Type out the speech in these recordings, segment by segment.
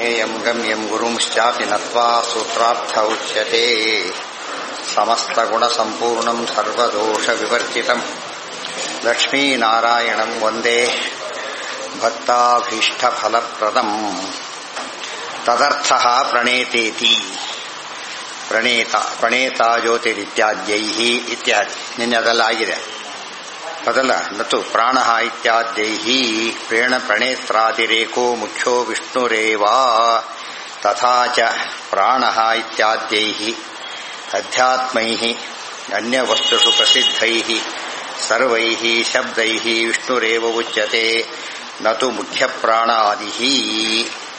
ಹೇಯಂ ಗಮ್ಯಂ ಗುರುಂಶ್ಚಾಪಿ ನತ್ವಾ ಸೂತ್ರಾರ್ಥ ಉಚ್ಯತೆ ಸಮಸ್ತಗುಣಸಂಪೂರ್ಣಂ ಸರ್ವದೋಷವಿವರ್ಜಿತಂ ಲಕ್ಷ್ಮೀನಾರಾಯಣಂ ವಂದೇ ಭಕ್ತಾಭೀಷ್ಟಫಲಪ್ರದಂ ತದರ್ಥಃ ಪ್ರಣೇತೇತಿ ಪ್ರಣೇತ ಜ್ಯೋತಿರಿತ್ಯಾದ್ಯೈಃ ಇತ್ಯಾದಿ ನಿನ್ನೆ ಅದೆಲ್ಲ ಆಗಿದೆ ಅದಲ್ಲ ನತು ಪ್ರಾಣಃ ಇತ್ಯಾದ್ಯೈಃ ಪ್ರಣೇತ್ರಾತಿರೇಕೋ ಮುಖ್ಯೋ ವಿಷ್ಣುರೇವ ತಥಾ ಚ ಪ್ರಾಣಃ ಇತ್ಯಾದ್ಯೈಃ ಅಧ್ಯಾತ್ಮೈಃ ಅನ್ಯವಸ್ತುಷು ಪ್ರಸಿದ್ಧೈಃ ಸರ್ವೈಃ ಶಬ್ದೈಃ ವಿಷ್ಣುರೇವ ಉಚ್ಯತೆ ನತು ಮುಖ್ಯಪ್ರಾಣಾದಿಃ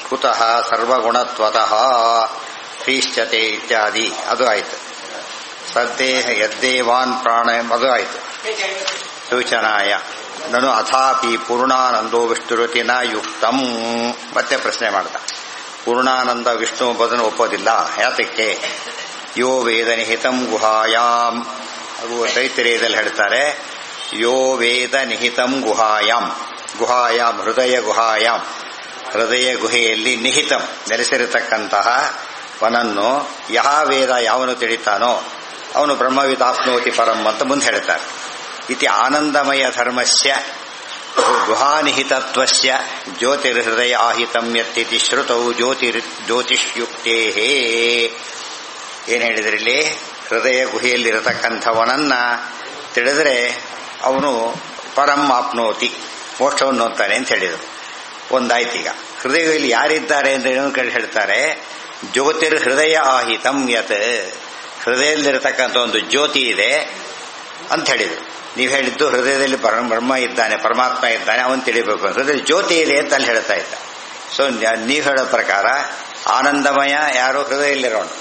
ಕುತಃ ಸರ್ವಗುಣತ್ವತಃ ಶ್ರೀಶ್ಚತೆ ಇತ್ಯಾದಿ ಅದು ಆಯಿತು. ಸದ್ದೇಹ ಯದ್ದೇವಾನ್ ಪ್ರಾಣ ಅದು ಆಯಿತು. ಸೂಚನಾಯ ನನು ಅಥಾಪಿ ಪೂರ್ಣಾನಂದೋ ವಿಷ್ಣುರುತಿ ನ ಯುಕ್ತಂ ಮತ್ತೆ ಪ್ರಶ್ನೆ ಮಾಡ್ದ. ಪೂರ್ಣಾನಂದ ವಿಷ್ಣು ಎಂಬುದನ್ನು ಒಪ್ಪೋದಿಲ್ಲ. ಯಾತಕ್ಕೆ? ಯೋ ವೇದ ನಿಹಿತಂ ಗುಹಾಯಾಮ್ ಅದು ತೈತ್ರೇಯದಲ್ಲಿ ಹೇಳ್ತಾರೆ. ಯೋ ವೇದ ನಿಹಿತಂ ಗುಹಾಯಾಮ್ ಗುಹಾಯಾಮ್ ಹೃದಯ ಗುಹಾಯಾಮ್ ಹೃದಯ ಗುಹೆಯಲ್ಲಿ ನಿಹಿತಂ ನೆಲೆಸಿರತಕ್ಕಂತಹ ವನನ್ನು ಯಹ ವೇದ ಯಾವನು ತಿಳಿತಾನೋ ಅವನು ಬ್ರಹ್ಮವಿದಾಪ್ನೋತಿ ಪರಂ ಅಂತ ಮುಂದೆ ಹೇಳ್ತಾರೆ. ಇತಿ ಆನಂದಮಯ ಧರ್ಮಸ್ಯ ಗುಹಾನಿಹಿತತ್ವಸ್ಯ ಜ್ಯೋತಿರ್ಹೃದಯ ಆಹಿತಂ ಯತ್ತಿತಿ ಶ್ರುತೌ ಜ್ಯೋತಿಷ್ಯುಕ್ತೇ. ಏನು ಹೇಳಿದ್ರಲ್ಲಿ? ಹೃದಯ ಗುಹೆಯಲ್ಲಿರತಕ್ಕಂಥವನನ್ನ ತಿಳಿದರೆ ಅವನು ಪರಂ ಆಪ್ನೋತಿ ಮೋಕ್ಷವನ್ನು ಅಂತಾನೆ ಅಂತ ಹೇಳಿದರು. ಒಂದಾಯ್ತು. ಈಗ ಹೃದಯದಲ್ಲಿ ಯಾರಿದ್ದಾರೆ ಅಂದ್ರೆ ಏನು ಹೇಳ್ತಾರೆ? ಜ್ಯೋತಿರ್ ಹೃದಯ ಆಹಿತಂ ಯತ್ ಹೃದಯದಲ್ಲಿರತಕ್ಕಂಥ ಒಂದು ಜ್ಯೋತಿ ಇದೆ ಅಂತ ಹೇಳಿದರು. ನೀವು ಹೇಳಿದ್ದು ಹೃದಯದಲ್ಲಿ ಬ್ರಹ್ಮ ಇದ್ದಾನೆ, ಪರಮಾತ್ಮ ಇದ್ದಾನೆ, ಅವನು ತಿಳಿಬೇಕು. ಹೃದಯ ಜ್ಯೋತಿ ಇದೆ ಅಂತ ಅಲ್ಲಿ ಹೇಳ್ತಾ ಇದ್ದ. ಸೊ ನೀವು ಹೇಳೋ ಪ್ರಕಾರ ಆನಂದಮಯ ಯಾರು? ಹೃದಯದಲ್ಲಿರೋನು.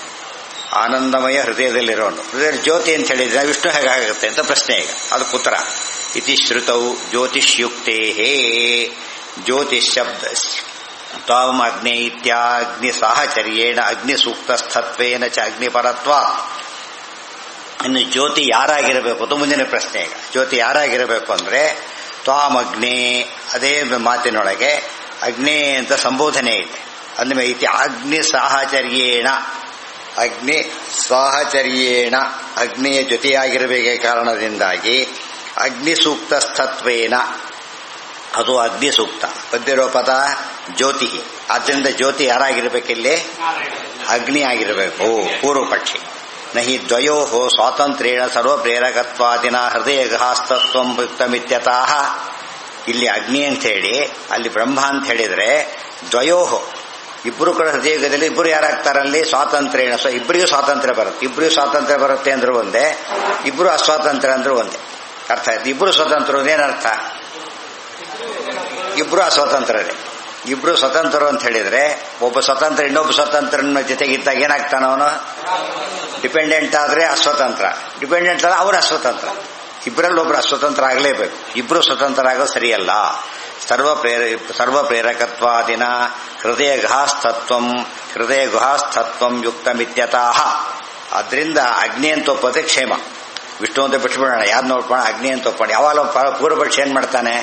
ಆನಂದಮಯ ಹೃದಯದಲ್ಲಿರೋನು. ಹೃದಯ ಜ್ಯೋತಿ ಅಂತ ಹೇಳಿದ್ರೆ ವಿಷ್ಣು ಹೇಗಾಗುತ್ತೆ ಅಂತ ಪ್ರಶ್ನೆ. ಈಗ ಅದು ಪುತ್ರ ಇತಿ ಶ್ರುತೌ ಜ್ಯೋತಿಷ್ಯುಕ್ತೇ. ಜ್ಯೋತಿಷ್ ಶಬ್ದ ತ್ವಾಂ ಅಗ್ನಿ ಇತ್ಯಾಗ್ನಿ ಸಾಹಚರ್ಯೇಣ ಅಗ್ನಿ ಸೂಕ್ತಸ್ಥತ್ವೇನ ಚ ಅಗ್ನಿಪರತ್ವ. ಇನ್ನು ಜ್ಯೋತಿ ಯಾರಾಗಿರಬೇಕು ಅಂತ ಮುಂದಿನ ಪ್ರಶ್ನೆ. ಈಗ ಜ್ಯೋತಿ ಯಾರಾಗಿರಬೇಕು ಅಂದ್ರೆ ತ್ವಾಂ ಅಗ್ನಿ, ಅದೇ ಮಾತಿನೊಳಗೆ ಅಗ್ನಿ ಅಂತ ಸಂಬೋಧನೆ ಇದೆ. ಅಂದಮೇಲೆ ಇತಿ ಅಗ್ನಿ ಸಾಹಚರ್ಯೇಣ ಅಗ್ನಿ ಸಾಹಚರ್ಯೇಣ ಅಗ್ನಿಯ ಜೊತೆಯಾಗಿರಬೇಕೆ ಕಾರಣದಿಂದಾಗಿ ಅಗ್ನಿ ಸೂಕ್ತಸ್ಥತ್ವೇನ ಅದು ಅಗ್ನಿ ಸೂಕ್ತ ಬಂದಿರೋ ಪದ ಜ್ಯೋತಿ. ಆದ್ದರಿಂದ ಜ್ಯೋತಿ ಯಾರಾಗಿರ್ಬೇಕಿಲ್ಲಿ? ಅಗ್ನಿ ಆಗಿರಬೇಕು. ಪೂರ್ವ ಪಕ್ಷಿ. ನಹಿ ದ್ವಯೋ ಸ್ವಾತಂತ್ರ್ಯೇಣ ಸರ್ವಪ್ರೇರಕತ್ವಾದಿನ ಹೃದಯ ಗಹಾಸ್ತತ್ವಂ ಯುಕ್ತಮಿತ್ಯತಃ. ಇಲ್ಲಿ ಅಗ್ನಿ ಅಂತ ಹೇಳಿ ಅಲ್ಲಿ ಬ್ರಹ್ಮ ಅಂತ ಹೇಳಿದ್ರೆ ದ್ವಯೋ ಇಬ್ಬರು ಕೂಡ ಹೃದಯದಲ್ಲಿ ಇಬ್ಬರು ಯಾರಾಗ್ತಾರಲ್ಲಿ? ಸ್ವಾತಂತ್ರ್ಯೇಣ ಇಬ್ಬರಿಗೂ ಸ್ವಾತಂತ್ರ್ಯ ಬರುತ್ತೆ. ಇಬ್ಬರಿಗೂ ಸ್ವಾತಂತ್ರ್ಯ ಬರುತ್ತೆ ಅಂದ್ರೆ ಒಂದೇ, ಇಬ್ಬರು ಅಸ್ವಾತಂತ್ರ್ಯ ಅಂದ್ರೆ ಒಂದೇ. ಅರ್ಥ ಆಯ್ತು? ಇಬ್ಬರು ಸ್ವತಂತ್ರ ಏನರ್ಥ? ಇಬ್ರು ಅಸ್ವತಂತ್ರರೇ. ಇಬ್ರು ಸ್ವತಂತ್ರರು ಅಂತ ಹೇಳಿದ್ರೆ ಒಬ್ಬ ಸ್ವತಂತ್ರ ಇನ್ನೊಬ್ಬ ಸ್ವತಂತ್ರನ ಜೊತೆಗಿದ್ದಾಗ ಏನಾಗ್ತಾನ ಅವನು? ಡಿಪೆಂಡೆಂಟ್ ಆದ್ರೆ ಅಸ್ವತಂತ್ರ, ಡಿಪೆಂಡೆಂಟ್ ಆದ್ರೆ ಅವನು ಅಸ್ವತಂತ್ರ. ಇಬ್ಬರಲ್ಲಿ ಒಬ್ರು ಅಸ್ವತಂತ್ರ ಆಗಲೇಬೇಕು. ಇಬ್ರು ಸ್ವತಂತ್ರ ಆಗೋದು ಸರಿಯಲ್ಲ. ಸರ್ವ ಪ್ರೇರಕತ್ವಾದಿನ ಹೃದಯ ಗುಹಾಸ್ಥತ್ವಂ ಯುಕ್ತಮಿತ್ಯತಃ. ಆದ್ರಿಂದ ಅಗ್ನಿ ಅಂತ ಒಪ್ಪೋದೆ ಕ್ಷೇಮ. ವಿಷ್ಣು ಅಂತ ಬಿಟ್ಬಿಡೋಣ, ಯಾರು ನೋಡ್ಬೋಣ ಅಗ್ನಿ ಅಂತ ಒಪ್ಪೋಣ. ಯಾವಾಗ ಪೂರ್ವಪಕ್ಷ ಏನ್ ಮಾಡ್ತಾನೆ?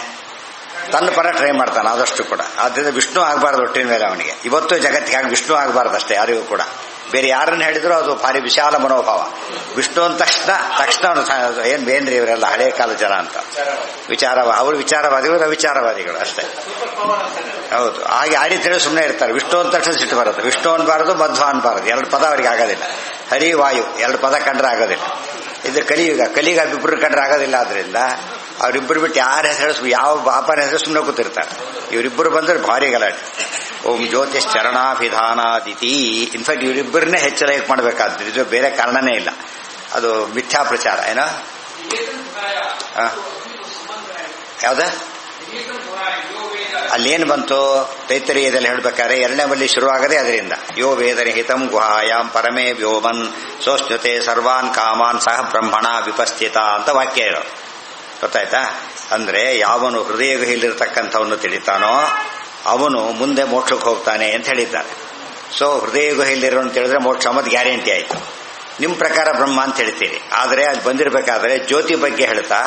ತನ್ನ ಪರ ಟ್ರೈ ಮಾಡ್ತಾನೆ ಆದಷ್ಟು ಕೂಡ. ಆದ್ರಿಂದ ವಿಷ್ಣು ಆಗಬಾರ್ದು ಒಟ್ಟಿನ ಮೇಲೆ ಅವನಿಗೆ. ಇವತ್ತು ಜಗತ್ತಿಗೆ ಆಗ ವಿಷ್ಣು ಆಗಬಾರ್ದು ಅಷ್ಟೇ, ಯಾರಿಗೂ ಕೂಡ. ಬೇರೆ ಯಾರನ್ನು ಹೇಳಿದ್ರು ಅದು ಭಾರಿ ವಿಶಾಲ ಮನೋಭಾವ. ವಿಷ್ಣು ಅಂದ ತಕ್ಷಣ ಏನ್ ಬೇನ್ರಿ ಇವರೆಲ್ಲ ಹಳೆ ಕಾಲ ಜನ ಅಂತ ಅವರು ವಿಚಾರವಾದಿಗಳು, ಅವಿಚಾರವಾದಿಗಳು ಅಷ್ಟೇ. ಹೌದು, ಹಾಗೆ ಆಡಿ ತಿಳಿ ಸುಮ್ಮನೆ ಇರ್ತಾರೆ. ವಿಷ್ಣು ಅಂದ ತಕ್ಷಣ ಸಿಟ್ಟು ಬರುತ್ತೆ. ವಿಷ್ಣು ಅನ್ಬಾರದು, ಮಧ್ವ ಅನ್ಬಾರದು. ಎರಡು ಪದ ಅವರಿಗೆ ಆಗೋದಿಲ್ಲ. ಹರಿ ವಾಯು ಎರಡು ಪದ ಕಂಡ್ರೆ ಆಗೋದಿಲ್ಲ. ಇದು ಕಲಿಯುಗ ಇಬ್ಬರು ಕಂಡ್ರೆ ಆಗೋದಿಲ್ಲ. ಆದ್ರಿಂದ ಅವರಿಬ್ಬರು ಬಿಟ್ಟು ಯಾರ ಹೆಸರು ಯಾವ ಬಾಪನ ಹೆಸರು ಸುಮ್ಮನೆ ಕೂತಿರ್ತಾರೆ. ಇವರಿಬ್ಬರು ಬಂದ್ರೆ ಭಾರಿ ಗಲಾಟೆ. ಓಂ ಜ್ಯೋತಿಷ್ ಚರಣಾಭಿಧಾನಾದಿತಿ. ಇನ್ಫ್ಯಾಕ್ಟ್ ಇವರಿಬ್ಬರನ್ನೇ ಹೆಚ್ಚು ಲೈಕ್ ಮಾಡಬೇಕಾದ್ರೆ ಇದು ಬೇರೆ ಕಾರಣನೇ ಇಲ್ಲ. ಅದು ಮಿಥ್ಯಾ ಪ್ರಚಾರ. ಏನೋ ಯಾವ್ದ ಅಲ್ಲೇನು ಬಂತು? ತೈತರೀಯದಲ್ಲಿ ಹೇಳ್ಬೇಕಾದ್ರೆ ಎರಡನೇ ಬಲ್ಲಿ ಶುರುವಾಗದೆ ಅದರಿಂದ. ಯೋ ವೇದನೆ ಹಿತಂ ಗುಹಾಯಾಮ್ ಪರಮೇ ವ್ಯೋಮನ್ ಸೋಷ್ಣುತೆ ಸರ್ವಾನ್ ಕಾಮಾನ್ ಸಹ ಬ್ರಹ್ಮಣ ವಿಪಸ್ಥಿತ ಅಂತ ವಾಕ್ಯ ಇರೋದು. ಗೊತ್ತಾಯ್ತಾ? ಅಂದ್ರೆ ಯಾವನು ಹೃದಯ ಗುಹೆಯಲ್ಲಿರ್ತಕ್ಕಂಥವನ್ನು ತಿಳಿತಾನೋ ಅವನು ಮುಂದೆ ಮೋಕ್ಷಕ್ಕೆ ಹೋಗ್ತಾನೆ ಅಂತ ಹೇಳಿದ್ದಾರೆ. ಸೊ ಹೃದಯ ಗುಹೆಯಲ್ಲಿರೋ ಅಂತ ಹೇಳಿದ್ರೆ ಮೋಕ್ಷ ಮತ್ತು ಗ್ಯಾರಂಟಿ ಆಯಿತು. ನಿಮ್ಮ ಪ್ರಕಾರ ಬ್ರಹ್ಮ ಅಂತ ಹೇಳ್ತೀರಿ. ಆದರೆ ಅಲ್ಲಿ ಬಂದಿರಬೇಕಾದ್ರೆ ಜ್ಯೋತಿ ಬಗ್ಗೆ ಹೇಳ್ತಾ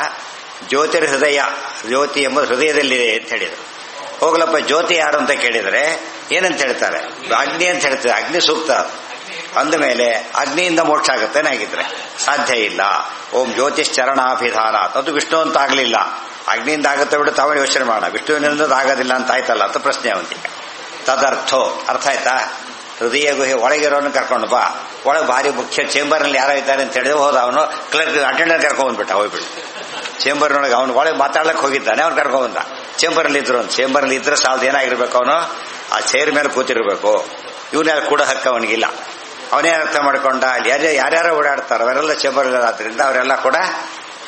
ಜ್ಯೋತಿರ್ ಹೃದಯ, ಜ್ಯೋತಿ ಎಂಬುದು ಹೃದಯದಲ್ಲಿದೆ ಅಂತ ಹೇಳಿದರು. ಹೋಗ್ಲಪ್ಪ ಜ್ಯೋತಿ ಯಾರು ಅಂತ ಕೇಳಿದರೆ ಏನಂತ ಹೇಳ್ತಾರೆ? ಅಗ್ನಿ ಅಂತ ಹೇಳ್ತಾರೆ. ಅಗ್ನಿ ಸೂಕ್ತ ಅಂದಮೇಲೆ ಅಗ್ನಿಯಿಂದ ಮೋಕ್ಷ ಆಗುತ್ತೇನೆ ಆಗಿದ್ರೆ ಸಾಧ್ಯ ಇಲ್ಲ. ಓಂ ಜ್ಯೋತಿಶ್ಚರಣಾಭಿಧಾನ ಅದು ವಿಷ್ಣು ಅಂತ ಆಗಲಿಲ್ಲ. ಅಗ್ನಿಯಿಂದ ಆಗುತ್ತೆ ಬಿಟ್ಟು ತಾವೇ ಯೋಚನೆ ಮಾಡೋಣ, ವಿಷ್ಣುವಿನಿಂದ ಆಗೋದಿಲ್ಲ ಅಂತ ಆಯ್ತಲ್ಲ ಅಂತ ಪ್ರಶ್ನೆ ಅವಂತಿಗೆ. ತದರ್ಥೋ ಅರ್ಥ ಆಯ್ತಾ? ಹೃದಯ ಗುಹೆ ಒಳಗಿರೋನು ಕರ್ಕೊಂಡು ಬಾ, ಒಳಗೆ ಭಾರಿ ಮುಖ್ಯ ಚೇಂಬರ್ನಲ್ಲಿ ಯಾರೋ ಇದ್ದಾರೆ ಅಂತ ಹೇಳಿದ್ರೆ ಹೋದ ಅವನು ಕ್ಲರ್ಕ್ ಅಟೆಂಡರ್ ಕರ್ಕೊಂಡ್ಬಿಟ್ಟ. ಹೋಗ್ಬಿಟ್ಟು ಚೇಂಬರ್ನೊಳಗೆ ಅವನು ಒಳಗೆ ಮಾತಾಡಕ್ಕೆ ಹೋಗಿದ್ದಾನೆ, ಅವ್ನು ಕರ್ಕೊಂಡ್ಬಂದ. ಚೇಂಬರ್ನಲ್ಲಿ ಇದ್ರು ಅಂತ. ಚೇಂಬರ್ನಲ್ಲಿ ಇದ್ರೆ ಸಾಲದು ಏನಾಗಿರ್ಬೇಕು? ಅವನು ಆ ಚೇರ್ ಮೇಲೆ ಕೂತಿರ್ಬೇಕು. ಇವನ್ಯಾರು ಕೂಡ ಹಕ್ಕ ಅವನಿಗಿಲ್ಲ. ಅವನೇ ಅರ್ಥ ಮಾಡ್ಕೊಂಡ ಯಾರ್ಯಾರೋ ಓಡಾಡ್ತಾರೆ ಅವರೆಲ್ಲ ಚೇಂಬರ್ ಆದ್ರಿಂದ ಅವರೆಲ್ಲ ಕೂಡ